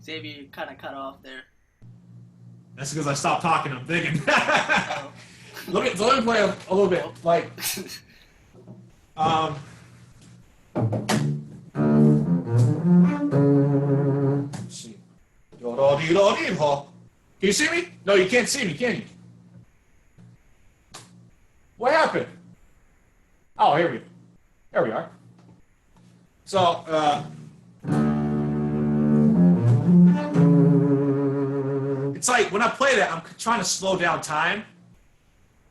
[SPEAKER 6] Xavier, you kind of cut off there.
[SPEAKER 2] That's because I stopped talking. I'm thinking. Let me play a little bit. Like, Let's see. Can you see me? No, you can't see me, can you? What happened? Oh, here we are. So, it's like when I play that, I'm trying to slow down time.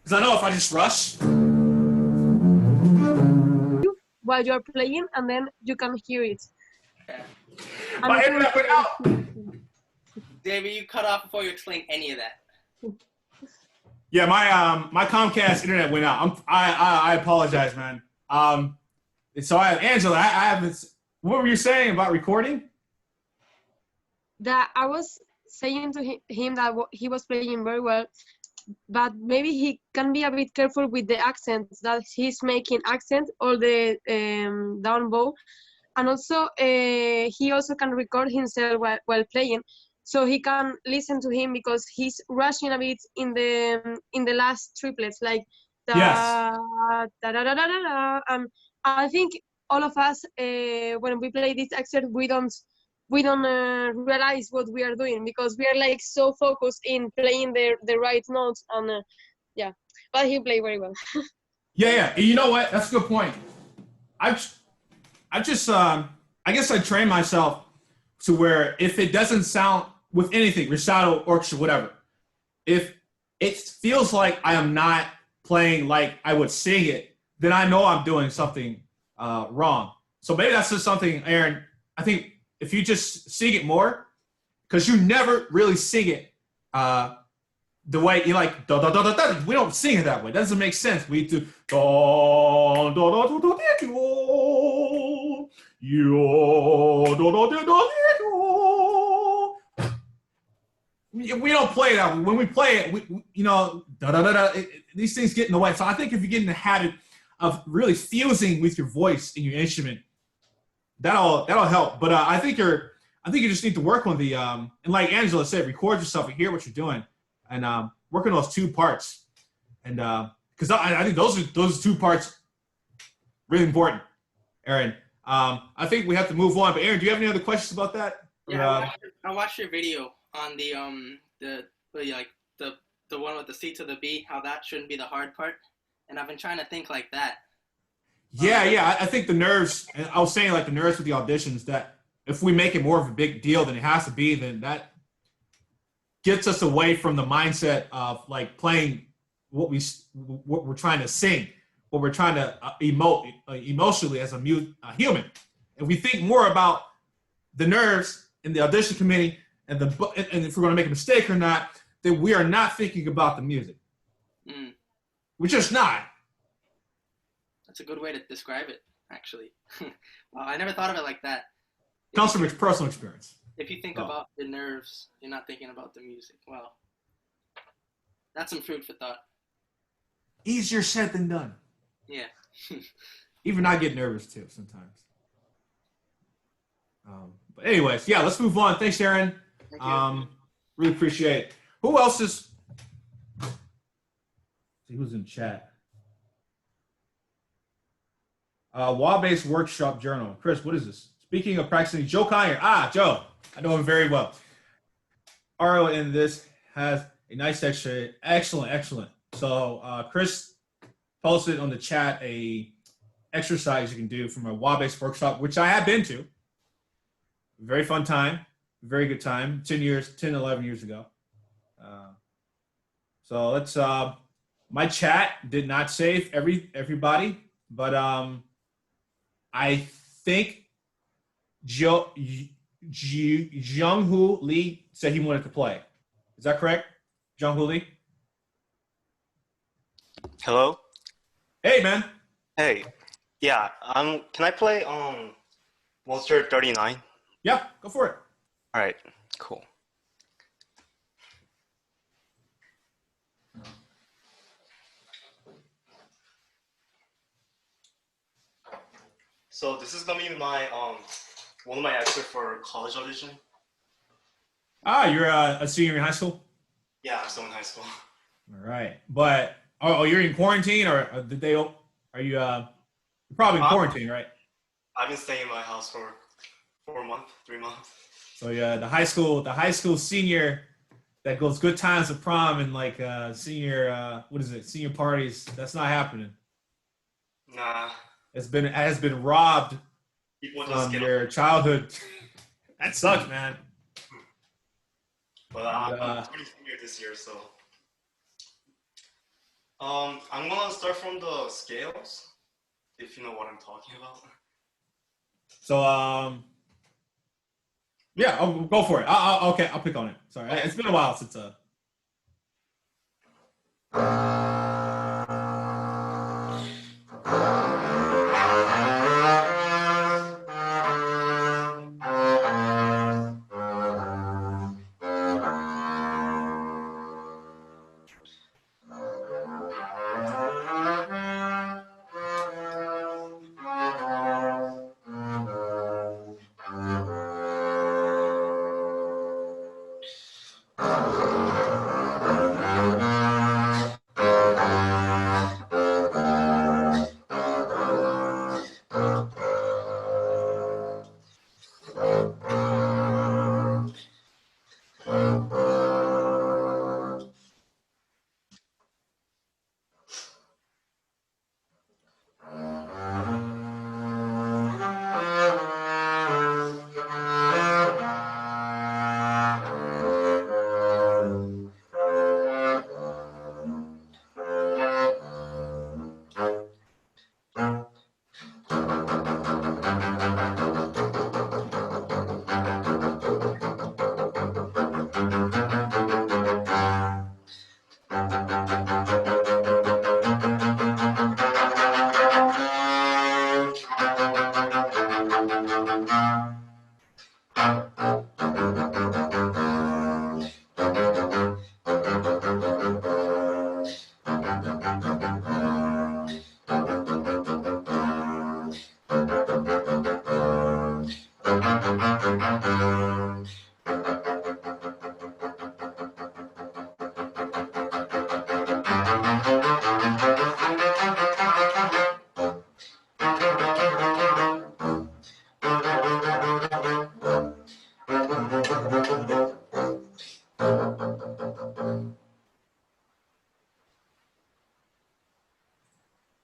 [SPEAKER 2] Because I know if I just rush.
[SPEAKER 8] While you're playing, and then you can hear it.
[SPEAKER 2] My internet went out.
[SPEAKER 6] David, you cut off before you explained any of that.
[SPEAKER 2] Yeah, my Comcast internet went out. I apologize, man. So Angela, I haven't. What were you saying about recording?
[SPEAKER 8] That I was saying to him that he was playing very well, but maybe he can be a bit careful with the accents, that he's making accent or the down bow, and also he also can record himself while playing, so he can listen to him, because he's rushing a bit in the last triplets, like da,
[SPEAKER 2] Yes.
[SPEAKER 8] da, da, da, da, da, da. I think all of us, when we play this excerpt, we don't realize what we are doing, because we are like so focused in playing the right notes, and yeah, but he played very well.
[SPEAKER 2] Yeah. You know what? That's a good point. I just I guess I train myself to where if it doesn't sound with anything, recital, orchestra, whatever, if it feels like I am not playing like I would sing it, then I know I'm doing something wrong. So maybe that's just something, Aaron, I think if you just sing it more, because you never really sing it the way you like, da, da, da, da, da. We don't sing it that way. That doesn't make sense. We do da, da, da, da, da, da, yo, da, da, da, da, da. We don't play that. When we play it, we you know, da, da, da, da, these things get in the way. So I think if you get in the habit of really fusing with your voice and your instrument, that'll help. But I think you just need to work on the and like Angela said, record yourself and hear what you're doing, and work on those two parts. And because I think those two parts really important, Aaron. I think we have to move on. But Aaron, do you have any other questions about that?
[SPEAKER 6] Yeah, I watched your video on the one with the C to the B, how that shouldn't be the hard part, and I've been trying to think like that.
[SPEAKER 2] Yeah. I think the nerves, and I was saying like the nerves with the auditions, that if we make it more of a big deal than it has to be, then that gets us away from the mindset of like playing what we're trying to sing, what we're trying to emote emotionally as a human. And we think more about the nerves in the audition committee and if we're going to make a mistake or not, then we are not thinking about the music. We're just not.
[SPEAKER 6] That's a good way to describe it, actually. Wow, I never thought of it like that.
[SPEAKER 2] Comes from personal experience.
[SPEAKER 6] If you think about the nerves, you're not thinking about the music. Well, that's some food for thought.
[SPEAKER 2] Easier said than done.
[SPEAKER 6] Yeah.
[SPEAKER 2] Even I get nervous too sometimes. But anyways, yeah, let's move on. Thanks, Aaron.
[SPEAKER 6] Thank you.
[SPEAKER 2] Really appreciate it. Who else is? See who's in chat. Wall-based workshop journal. Chris, what is this? Speaking of practicing, Joe Kyer. Joe. I know him very well. Aro in this has a nice section. Excellent. So Chris posted on the chat a exercise you can do from a wall-based workshop, which I have been to. Very fun time. Very good time. 10, 11 years ago. So let's, my chat did not save everybody, but I think Jung-Hoo Lee said he wanted to play. Is that correct? Jung-Hoo Lee?
[SPEAKER 9] Hello?
[SPEAKER 2] Hey, man.
[SPEAKER 9] Hey. Yeah, can I play Mozart 39?
[SPEAKER 2] Yeah, go for it.
[SPEAKER 9] All right, cool. So this is gonna be my one of my excerpts for college audition.
[SPEAKER 2] You're a senior in high school?
[SPEAKER 9] Yeah, I'm still in high school.
[SPEAKER 2] All right, but you're in quarantine, or did they? Are you You're probably in quarantine, right?
[SPEAKER 9] I've been staying in my house for 3 months.
[SPEAKER 2] So yeah, the high school senior that goes good times to prom and like senior senior parties. That's not happening.
[SPEAKER 9] Nah.
[SPEAKER 2] It has been robbed
[SPEAKER 9] People just
[SPEAKER 2] from your childhood. That sucks, man.
[SPEAKER 9] But I'm 20 senior this year, so I'm gonna start from the scales, if you know what I'm talking about.
[SPEAKER 2] So yeah, I'll go for it. I'll pick on it. Sorry,
[SPEAKER 9] Okay.
[SPEAKER 2] It's been a while since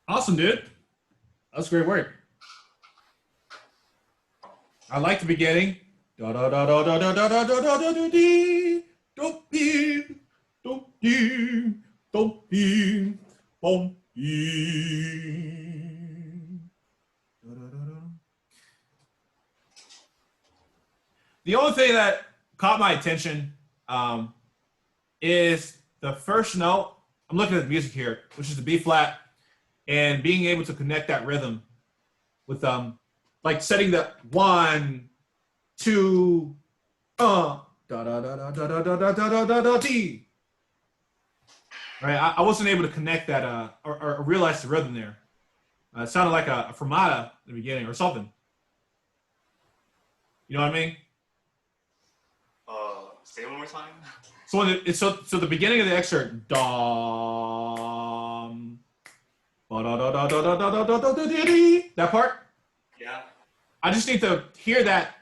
[SPEAKER 2] awesome, dude. That was great work. I like the beginning. Da da da da da da da da da da da da dee. Don't be, don't be, don't be, don't be. The only thing that caught my attention is the first note. I'm looking at the music here, which is the B flat, and being able to connect that rhythm with like setting the 1, 2, da da da da da da da da da da da D. Right, I wasn't able to connect that or realize the rhythm there. It sounded like a fermata at the beginning or something. You know what I mean?
[SPEAKER 9] Say it one more time.
[SPEAKER 2] So so the beginning of the excerpt, dom, da da da da da da da da da da da, that part.
[SPEAKER 9] Yeah.
[SPEAKER 2] I just need to hear that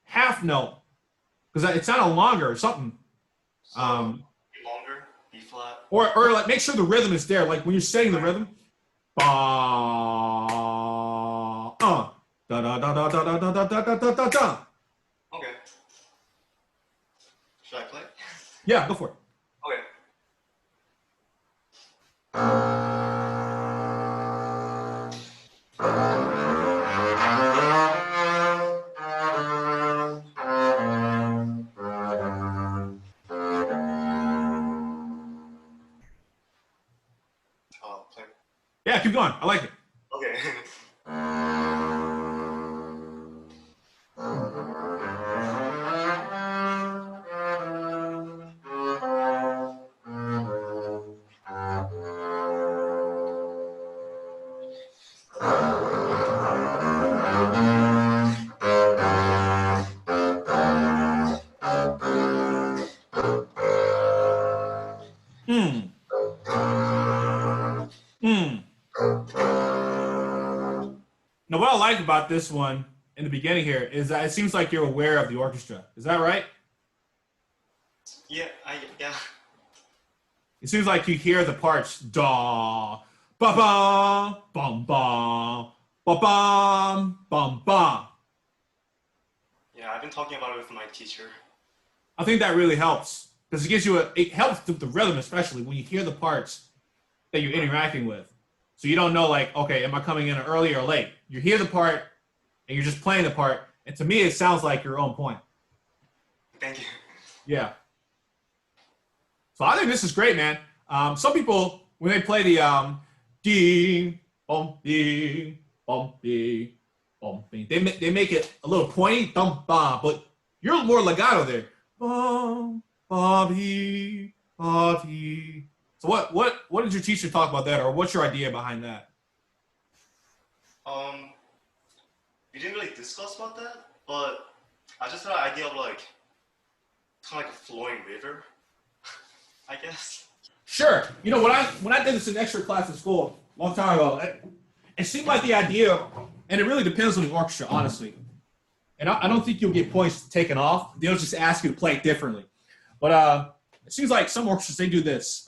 [SPEAKER 2] half note because it sounded longer or something.
[SPEAKER 9] So, longer, B flat.
[SPEAKER 2] Or like make sure the rhythm is there. Like when you're saying the rhythm, ba, da da da da da da da da da da da da.
[SPEAKER 9] Okay. Should I play?
[SPEAKER 2] Yeah, go for it.
[SPEAKER 9] Okay. Play.
[SPEAKER 2] Yeah, keep going. I like it.
[SPEAKER 9] Okay.
[SPEAKER 2] Hmm. like about this one in the beginning here is that it seems like you're aware of the orchestra. Is that right?
[SPEAKER 9] Yeah, yeah.
[SPEAKER 2] It seems like you hear the parts. Da, ba ba, bum bum, ba bum, bum bum.
[SPEAKER 9] Yeah, I've been talking about it with my teacher.
[SPEAKER 2] I think that really helps because it helps the rhythm, especially when you hear the parts that you're interacting with. So you don't know, like, okay, am I coming in early or late? You hear the part and you're just playing the part. And to me, it sounds like your own point.
[SPEAKER 9] Thank you.
[SPEAKER 2] Yeah. So I think this is great, man. Some people, when they play the ding, bum, ding, bum, ding, bum, ding, they make it a little pointy, dum, ba, but you're more legato there. Bum, ba, dee, ba, dee. So what did your teacher talk about that, or what's your idea behind that?
[SPEAKER 9] We didn't really discuss about that, but I just had an idea of like kind of like a flowing river, I guess.
[SPEAKER 2] Sure. You know, when I did this in extra class in school a long time ago, it seemed like the idea, and it really depends on the orchestra, honestly. And I don't think you'll get points taken off. They'll just ask you to play it differently. But it seems like some orchestras, they do this.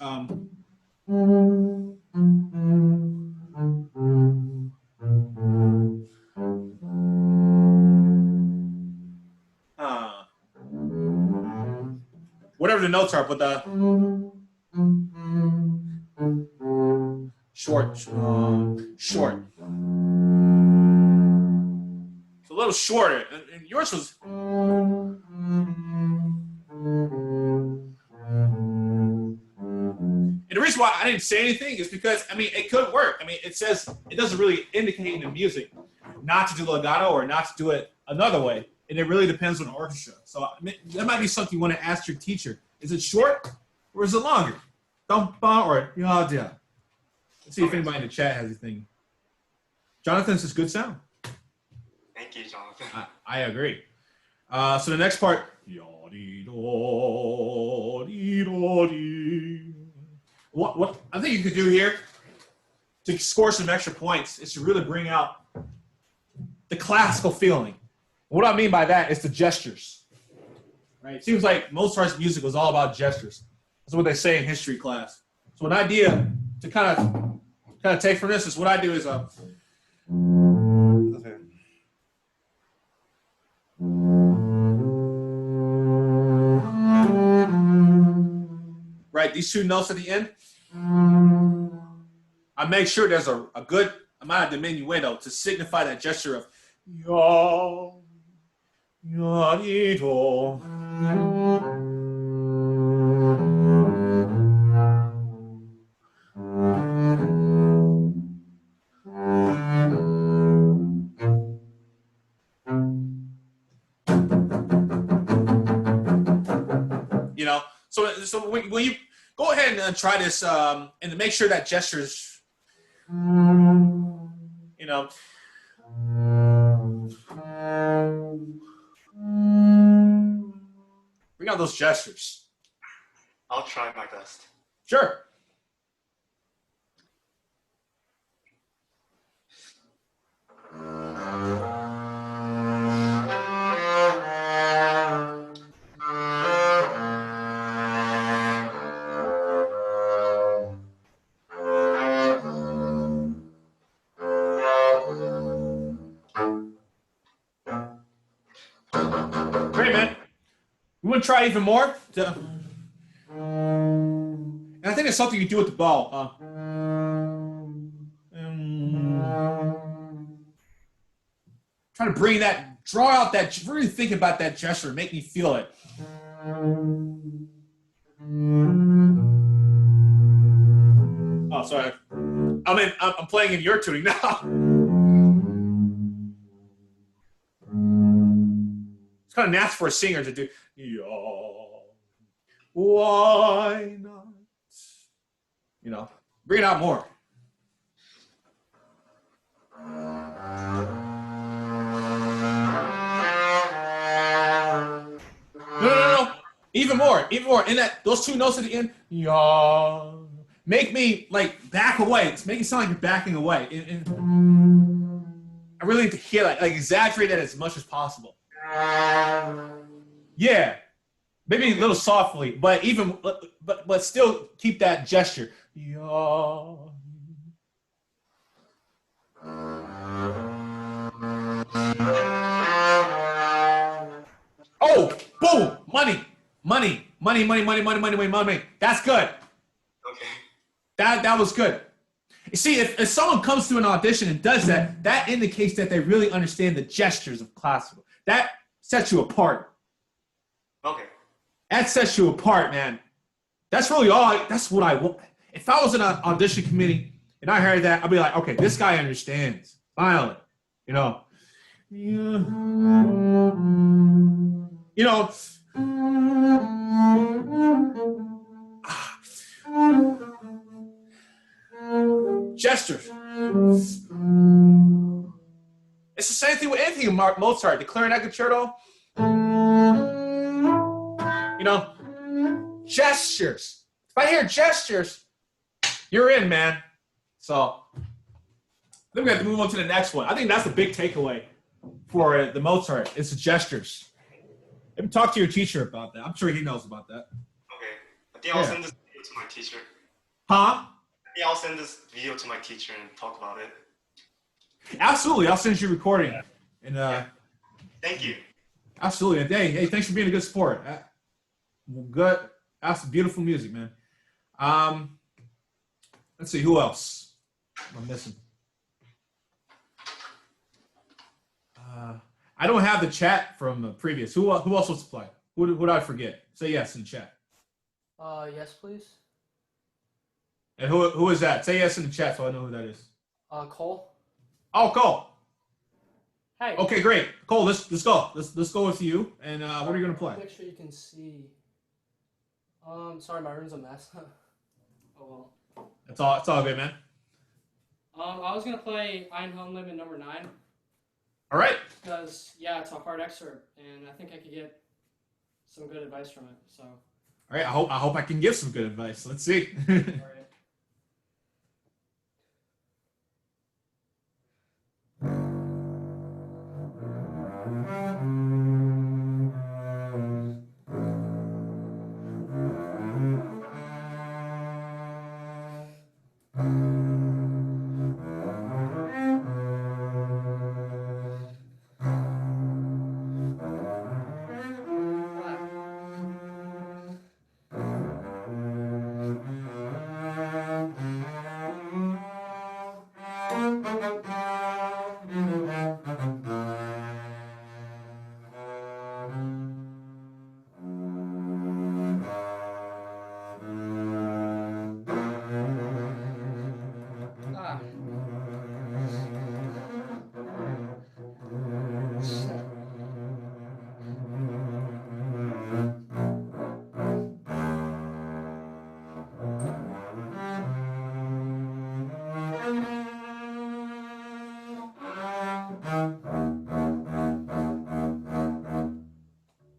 [SPEAKER 2] Whatever the notes are, but the short. It's a little shorter. And yours was. And the reason why I didn't say anything is because, I mean, it could work. I mean, it says, it doesn't really indicate in the music not to do legato or not to do it another way. And it really depends on the orchestra. So I mean, that might be something you want to ask your teacher. Is it short or is it longer? Dumpa or ya. Let's see if anybody in the chat has anything. Jonathan, this is good sound.
[SPEAKER 9] Thank you, Jonathan.
[SPEAKER 2] I agree. So the next part. What I think you could do here to score some extra points is to really bring out the classical feeling. What I mean by that is the gestures. Right? It seems like Mozart's music was all about gestures. That's what they say in history class. So an idea to kind of take from this is what I do is right, these two notes at the end, I make sure there's a good amount of diminuendo to signify that gesture of ya, ya, di, do. You know, so when you go ahead and try this and to make sure that gestures, you know, bring out those gestures.
[SPEAKER 9] I'll try my best.
[SPEAKER 2] Sure. Great, man. We want to try even more. And I think it's something you do with the bow. Try to bring that, draw out that, really think about that gesture, make me feel it. Oh, sorry. I'm playing in your tuning now. It's kind of natural for a singer to do. Why not? You know, bring it out more. No. Even more. In those two notes at the end, yeah. Make me like back away. Make it sound like you're backing away. I really need to hear that, like exaggerate it as much as possible. Yeah, maybe a little softly, but still keep that gesture. Yeah. Oh, boom! Money. That's good.
[SPEAKER 9] Okay.
[SPEAKER 2] That was good. You see, if someone comes to an audition and does that, that indicates that they really understand the gestures of classical. That sets you apart.
[SPEAKER 9] Okay.
[SPEAKER 2] That sets you apart, man. That's really that's what I want. If I was in an audition committee and I heard that, I'd be like, okay, this guy understands. Finally. You know. You know. Gestures. It's the same thing with anything in Mozart. The clarinet concerto. You know, gestures. If I hear gestures, you're in, man. So, then we have to move on to the next one. I think that's the big takeaway for the Mozart. It's the gestures. Maybe talk to your teacher about that. I'm sure he knows about that.
[SPEAKER 9] Okay. I think I'll send this video to my teacher.
[SPEAKER 2] Huh?
[SPEAKER 9] Yeah, I'll send this video to my teacher and talk about it.
[SPEAKER 2] Absolutely. I'll send you a recording. And
[SPEAKER 9] Thank you.
[SPEAKER 2] Absolutely. And hey, thanks for being a good sport. Good. That's beautiful music, man. Let's see, who else am I missing? I don't have the chat from the previous. Who else wants to play? Who did I forget? Say yes in the chat.
[SPEAKER 10] Yes, please.
[SPEAKER 2] And who is that? Say yes in the chat so I know who that is.
[SPEAKER 10] Cole.
[SPEAKER 2] Oh, Cole.
[SPEAKER 10] Hey.
[SPEAKER 2] Okay, great. Cole, let's go. Let's go with you. And what are you gonna play?
[SPEAKER 10] Make sure you can see. Sorry, my room's a mess. Oh well.
[SPEAKER 2] It's all good, man.
[SPEAKER 10] I was gonna play Ein Heldenleben number 9.
[SPEAKER 2] All right.
[SPEAKER 10] Because it's a hard excerpt, and I think I could get some good advice from it. So.
[SPEAKER 2] All right. I hope I can give some good advice. Let's see.
[SPEAKER 10] All right.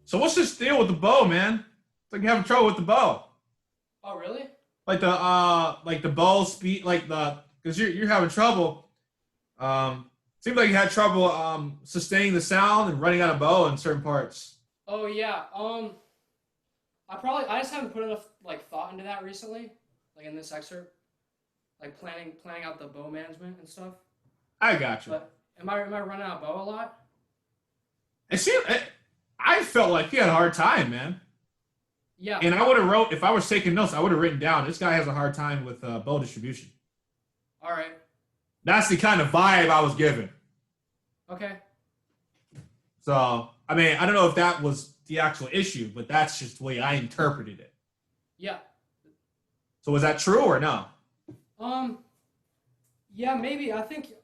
[SPEAKER 2] So what's this deal with the bow, man? It's like you're having trouble with the bow.
[SPEAKER 10] Oh, really?
[SPEAKER 2] Like the bow speed, because you're having trouble. Seems like you had trouble sustaining the sound and running out of bow in certain parts.
[SPEAKER 10] Oh yeah. I just haven't put enough thought into that recently, in this excerpt, planning out the bow management and stuff.
[SPEAKER 2] I got you.
[SPEAKER 10] But am I running out of bow a lot?
[SPEAKER 2] I felt like he had a hard time, man.
[SPEAKER 10] Yeah.
[SPEAKER 2] And I would have wrote, if I was taking notes, I would have written down, this guy has a hard time with bow distribution.
[SPEAKER 10] All right.
[SPEAKER 2] That's the kind of vibe I was given.
[SPEAKER 10] Okay.
[SPEAKER 2] So, I mean, I don't know if that was the actual issue, but that's just the way I interpreted it.
[SPEAKER 10] Yeah.
[SPEAKER 2] So was that true or no?
[SPEAKER 10] Yeah, maybe. I think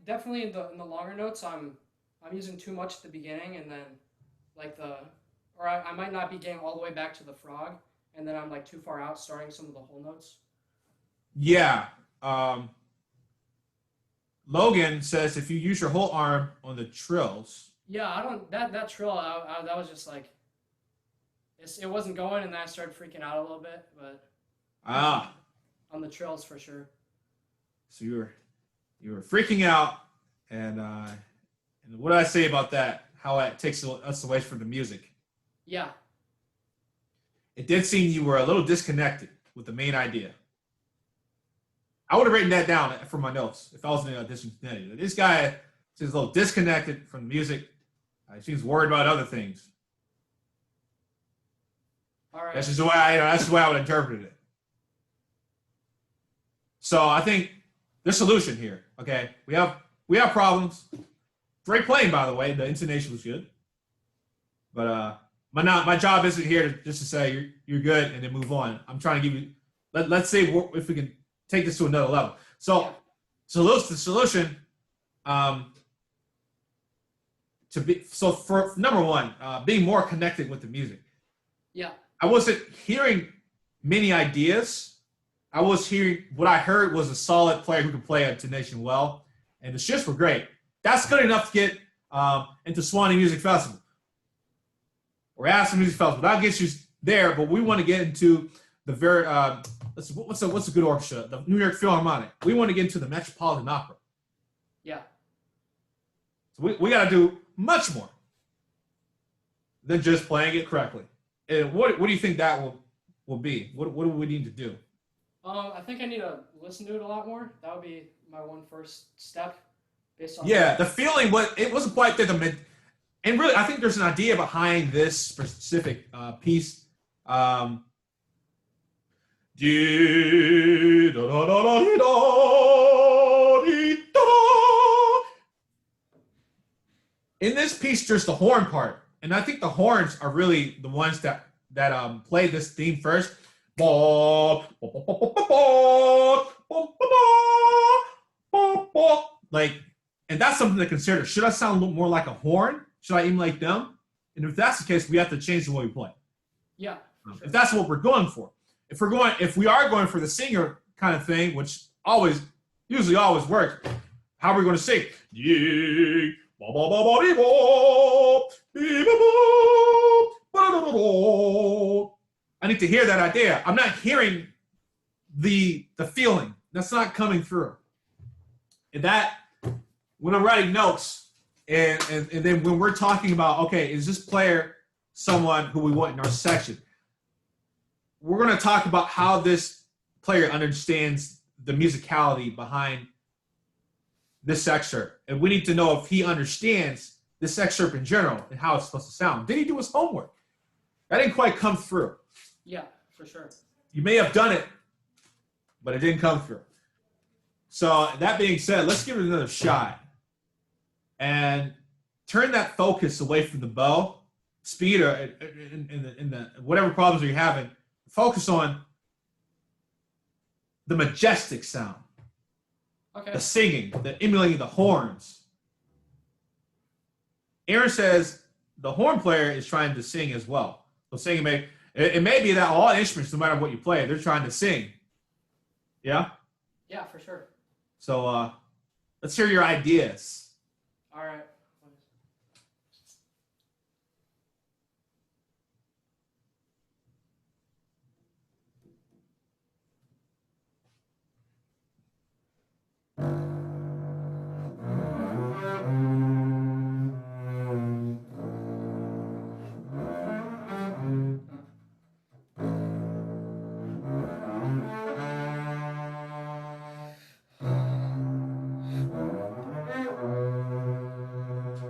[SPEAKER 10] definitely in the longer notes I'm using too much at the beginning, and then I might not be getting all the way back to the frog, and then I'm too far out starting some of the whole notes.
[SPEAKER 2] Yeah. Logan says if you use your whole arm on the trills.
[SPEAKER 10] Yeah, I don't that trill. That was just it wasn't going, and then I started freaking out a little bit. But on the trills for sure.
[SPEAKER 2] So you were freaking out, And what did I say about that? How it takes us away from the music.
[SPEAKER 10] Yeah.
[SPEAKER 2] It did seem you were a little disconnected with the main idea. I would have written that down for my notes if I was in the audition today. This guy seems a little disconnected from the music. He seems worried about other things.
[SPEAKER 10] All right.
[SPEAKER 2] That's just the way I would interpret it. So I think there's a solution here. Okay, we have problems. Great playing, by the way. The intonation was good. But my job isn't here just to say you're good and then move on. I'm trying to give you. Let's see if we can take this to another level. So the solution for number one, being more connected with the music.
[SPEAKER 10] Yeah.
[SPEAKER 2] I wasn't hearing many ideas. I was hearing what I heard was a solid player who could play intonation well, and the shifts were great. That's good enough to get into Swanee Music Festival or Aspen Music Festival. That'll get you there, but we want to get into the very what's a good orchestra? The New York Philharmonic. We want to get into the Metropolitan Opera.
[SPEAKER 10] Yeah.
[SPEAKER 2] So we got to do much more than just playing it correctly. And what do you think that will be? What do we need to do?
[SPEAKER 10] I think I need to listen to it a lot more. That would be my first step. Based on
[SPEAKER 2] the feeling wasn't quite there. And really, I think there's an idea behind this specific piece. In this piece, there's the horn part, and I think the horns are really the ones that play this theme first. Like, and that's something to consider. Should I sound a little more like a horn? Should I emulate them? And if that's the case, we have to change the way we play.
[SPEAKER 10] Yeah. Sure.
[SPEAKER 2] If that's what we're going for. If we are going for the singer kind of thing, which usually always works, how are we going to sing? I need to hear that idea. I'm not hearing the feeling. That's not coming through. And that, when I'm writing notes, and then when we're talking about, okay, is this player someone who we want in our section? We're going to talk about how this player understands the musicality behind this excerpt. And we need to know if he understands this excerpt in general and how it's supposed to sound. Did he do his homework? That didn't quite come through.
[SPEAKER 10] Yeah, for sure.
[SPEAKER 2] You may have done it, but it didn't come through. So that being said, let's give it another shot and turn that focus away from the bow, speed, or in the whatever problems you're having. Focus on the majestic sound, the singing, the emulating the horns. Aaron says the horn player is trying to sing as well. So singing it may be that all instruments, no matter what you play, they're trying to sing. Yeah?
[SPEAKER 10] Yeah, for sure.
[SPEAKER 2] So let's hear your ideas.
[SPEAKER 10] All right.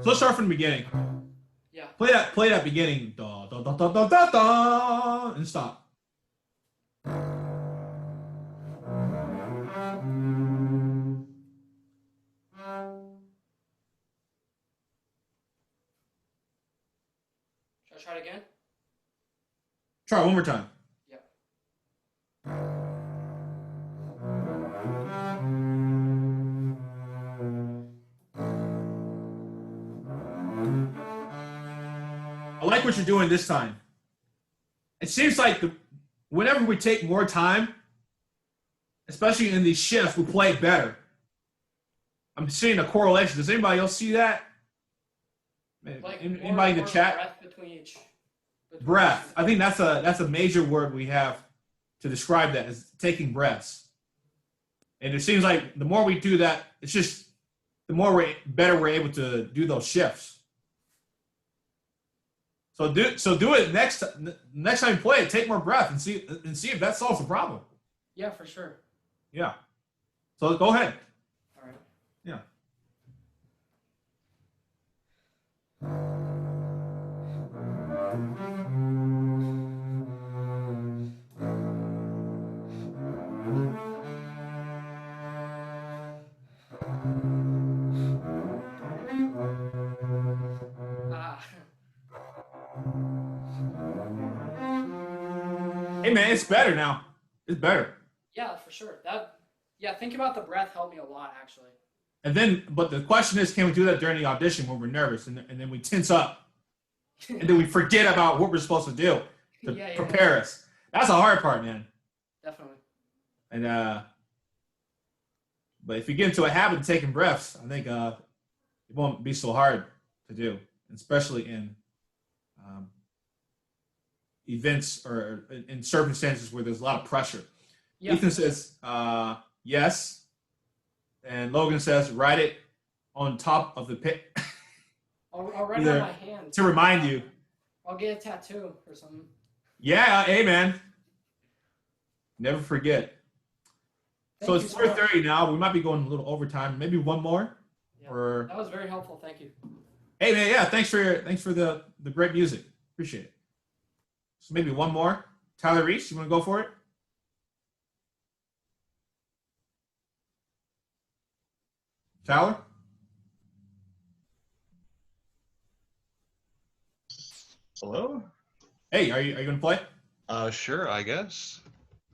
[SPEAKER 2] So let's start from the beginning.
[SPEAKER 10] Yeah.
[SPEAKER 2] Play that beginning. Da, da, da, da, da, da, da, and stop.
[SPEAKER 10] Should I try it again?
[SPEAKER 2] Try it one more time.
[SPEAKER 10] Yeah.
[SPEAKER 2] I like what you're doing this time. It seems like whenever we take more time, especially in these shifts, we play better. I'm seeing a correlation. Does anybody else see that? Anybody in the chat?
[SPEAKER 10] Breath between each.
[SPEAKER 2] Breath. I think that's a major word we have to describe that, is taking breaths. And it seems like the more we do that, it's just the more better we're able to do those shifts. So do it next time you play it. Take more breath and see if that solves the problem.
[SPEAKER 10] Yeah, for sure.
[SPEAKER 2] Yeah. So go ahead.
[SPEAKER 10] All right.
[SPEAKER 2] Yeah. Hey man, it's better now. It's better.
[SPEAKER 10] Yeah, for sure. Thinking about the breath helped me a lot, actually.
[SPEAKER 2] And then, but the question is, can we do that during the audition when we're nervous and then we tense up and then we forget about what we're supposed to do to prepare us? That's the hard part, man.
[SPEAKER 10] Definitely.
[SPEAKER 2] And but if you get into a habit of taking breaths, I think it won't be so hard to do, especially in events or in circumstances where there's a lot of pressure. Yeah. Ethan says yes. And Logan says, write it on top of the pit.
[SPEAKER 10] I'll write it on my hand.
[SPEAKER 2] To remind you.
[SPEAKER 10] I'll get a tattoo or something.
[SPEAKER 2] Yeah, hey, man. Never forget. So it's 4:30 now. We might be going a little overtime. Maybe one more.
[SPEAKER 10] Yeah, that was very helpful. Thank you.
[SPEAKER 2] Hey, man, yeah, thanks for the great music. Appreciate it. So maybe one more. Tyler Reese, you want to go for it? Tyler?
[SPEAKER 11] Hello?
[SPEAKER 2] Hey, are you gonna play?
[SPEAKER 11] Sure, I guess.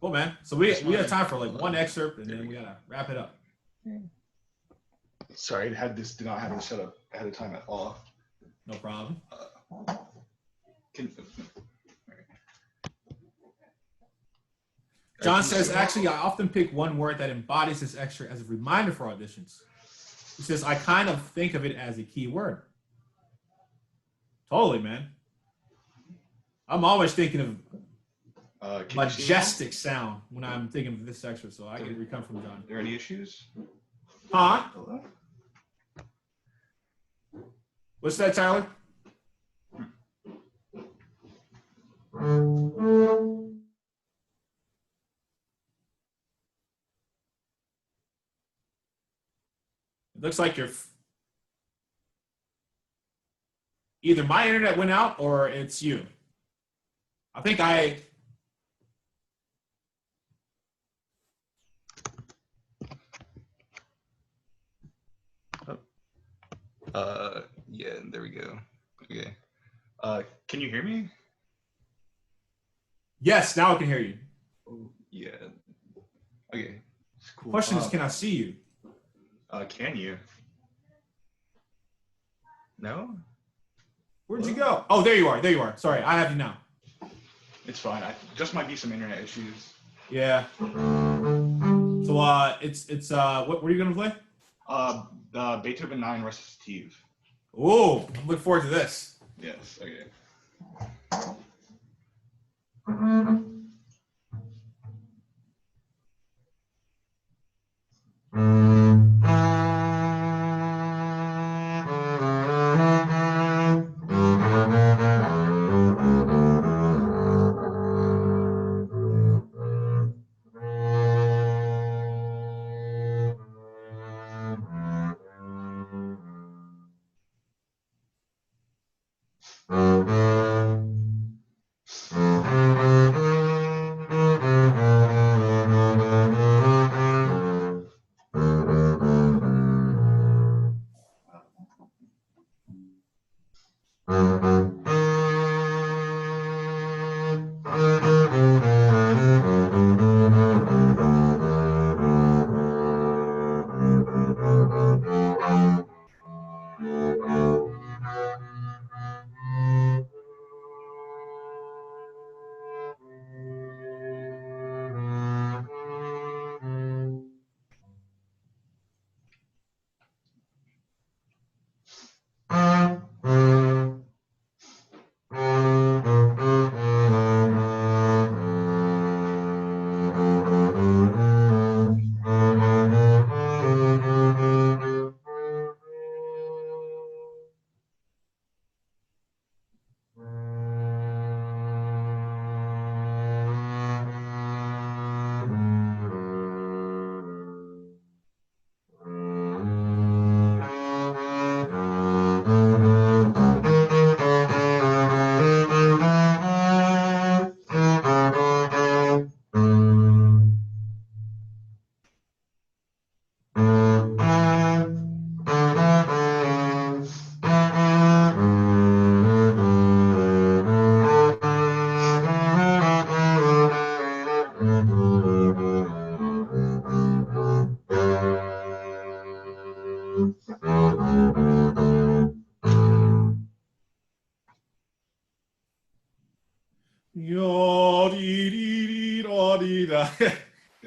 [SPEAKER 2] Cool, man. So we have time for like one excerpt and then we gotta wrap it up.
[SPEAKER 11] Sorry, did not have this set up ahead of time at all.
[SPEAKER 2] No problem. John says, actually, I often pick one word that embodies this excerpt as a reminder for auditions. He says, I kind of think of it as a key word. Totally, man. I'm always thinking of majestic sound when I'm thinking of this excerpt, so I get where you come from, John.
[SPEAKER 11] Are there any issues?
[SPEAKER 2] Huh? What's that, Tyler? It looks like either my internet went out or it's you. I think
[SPEAKER 11] yeah, there we go. Okay. Can you hear me?
[SPEAKER 2] Yes, now I can hear you.
[SPEAKER 11] Oh, yeah. Okay. Cool.
[SPEAKER 2] Question is, can I see you?
[SPEAKER 11] Can you? No?
[SPEAKER 2] Where'd you go? Oh, there you are. There you are. Sorry, I have you now.
[SPEAKER 11] It's fine. Just might be some internet issues.
[SPEAKER 2] Yeah. So it's what were you gonna play?
[SPEAKER 11] The Beethoven 9 recitative.
[SPEAKER 2] Oh, I'm looking forward to this.
[SPEAKER 11] Yes. Okay.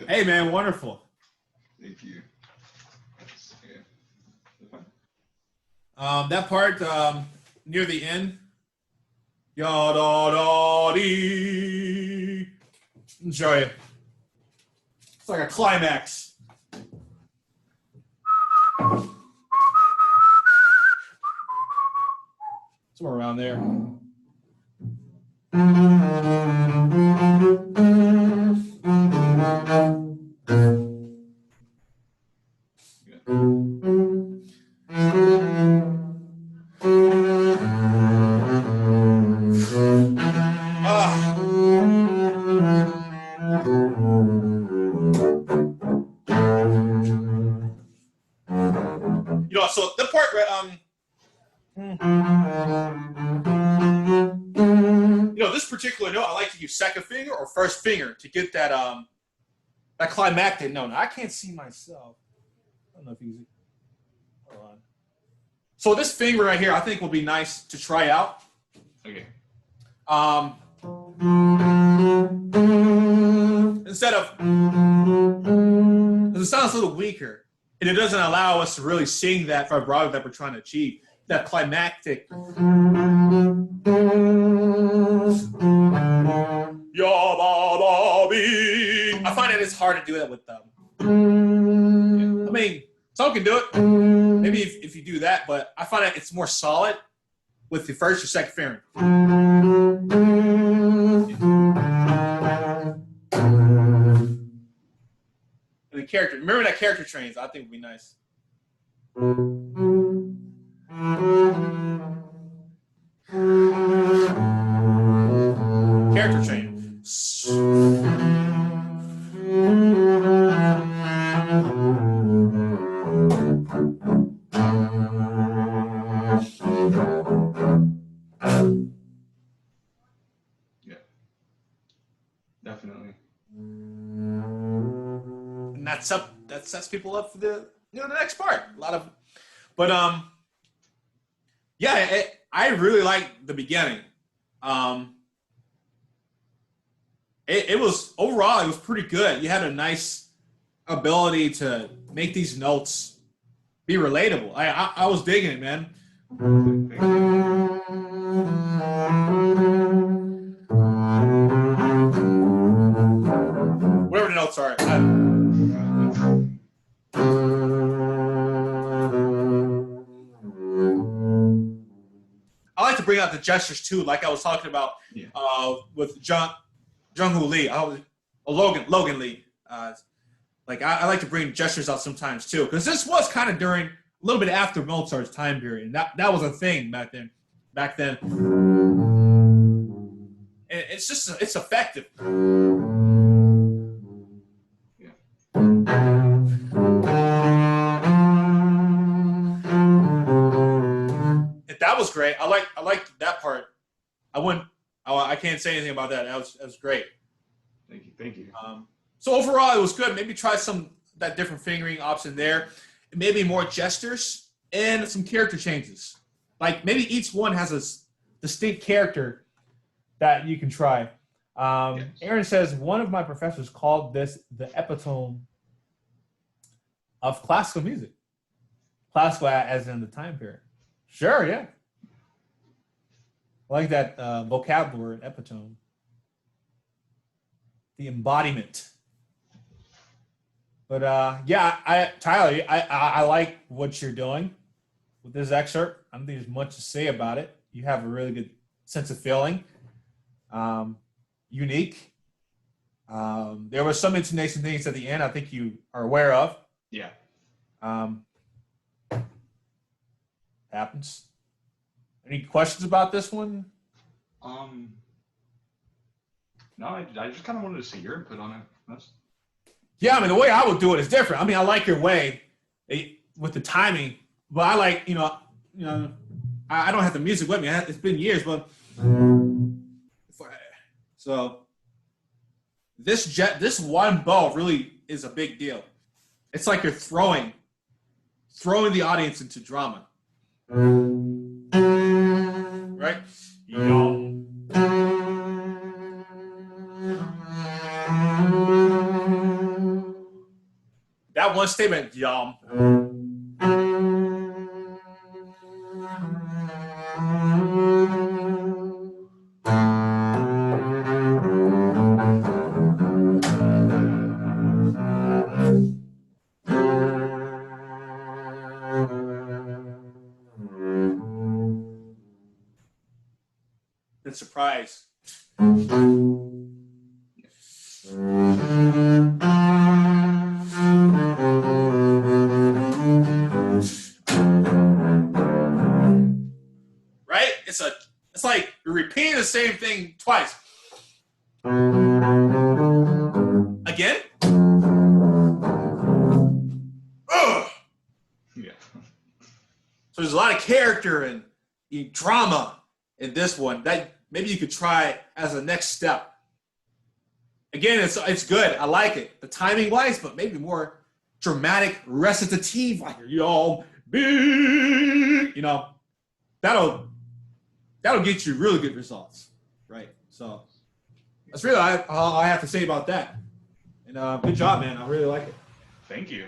[SPEAKER 2] Hey, man, wonderful.
[SPEAKER 11] Thank you.
[SPEAKER 2] That part near the end. Ya da da dee. Enjoy it. It's like a climax. Somewhere around there. So the part where this particular note, I like to use second finger or first finger to get that that climactic note. Now, I can't see myself. I don't know if you can. Hold on. So this finger right here, I think will be nice to try out.
[SPEAKER 11] Okay.
[SPEAKER 2] Instead of, it sounds a little weaker. And it doesn't allow us to really sing that vibrato that we're trying to achieve. That climactic. I find that it's hard to do that with them. I mean, some can do it. Maybe if you do that, but I find that it's more solid with the first or second finger. The character. Remember that character trains, I think would be nice. Character train.
[SPEAKER 11] Yeah. Definitely.
[SPEAKER 2] And that sets people up for the next part. A lot of, but yeah, I really like the beginning. It was overall it was pretty good. You had a nice ability to make these notes be relatable. I was digging it, man. Whatever the notes are. I like to bring out the gestures too, like I was talking about with Jung-Hoo Lee, Logan Lee. Like I like to bring gestures out sometimes too, because this was kind of during a little bit after Mozart's time period, and that was a thing back then. And it's effective. That was great. I liked that part. I can't say anything about that. That was great.
[SPEAKER 11] Thank you.
[SPEAKER 2] So overall, it was good. Maybe try that different fingering option there. Maybe more gestures and some character changes. Like maybe each one has a distinct character that you can try. Yes. Aaron says, one of my professors called this the epitome of classical music. Classical as in the time period. Sure, yeah. I like that vocabulary, epitome. The embodiment. But yeah, Tyler, I like what you're doing with this excerpt. I don't think there's much to say about it. You have a really good sense of feeling. Unique. There were some intonation things at the end I think you are aware of.
[SPEAKER 11] Yeah.
[SPEAKER 2] Happens. Any questions about this one?
[SPEAKER 11] No, I just kind of wanted to see your input on it.
[SPEAKER 2] Yeah, I mean, the way I would do it is different. I mean, I like your way with the timing, but I like, I don't have the music with me. It's been years, but so this one bow really is a big deal. It's like you're throwing the audience into drama. Right? that one statement, yum. Good surprise. Right? It's like you're repeating the same thing twice. Again? Ugh.
[SPEAKER 11] Yeah.
[SPEAKER 2] So there's a lot of character and drama in this one that maybe you could try as a next step. Again, it's good. I like it. The timing wise, but maybe more dramatic recitative, like y'all big, that'll get you really good results, right? So that's really all I have to say about that. And good job, man. I really like it.
[SPEAKER 11] Thank you.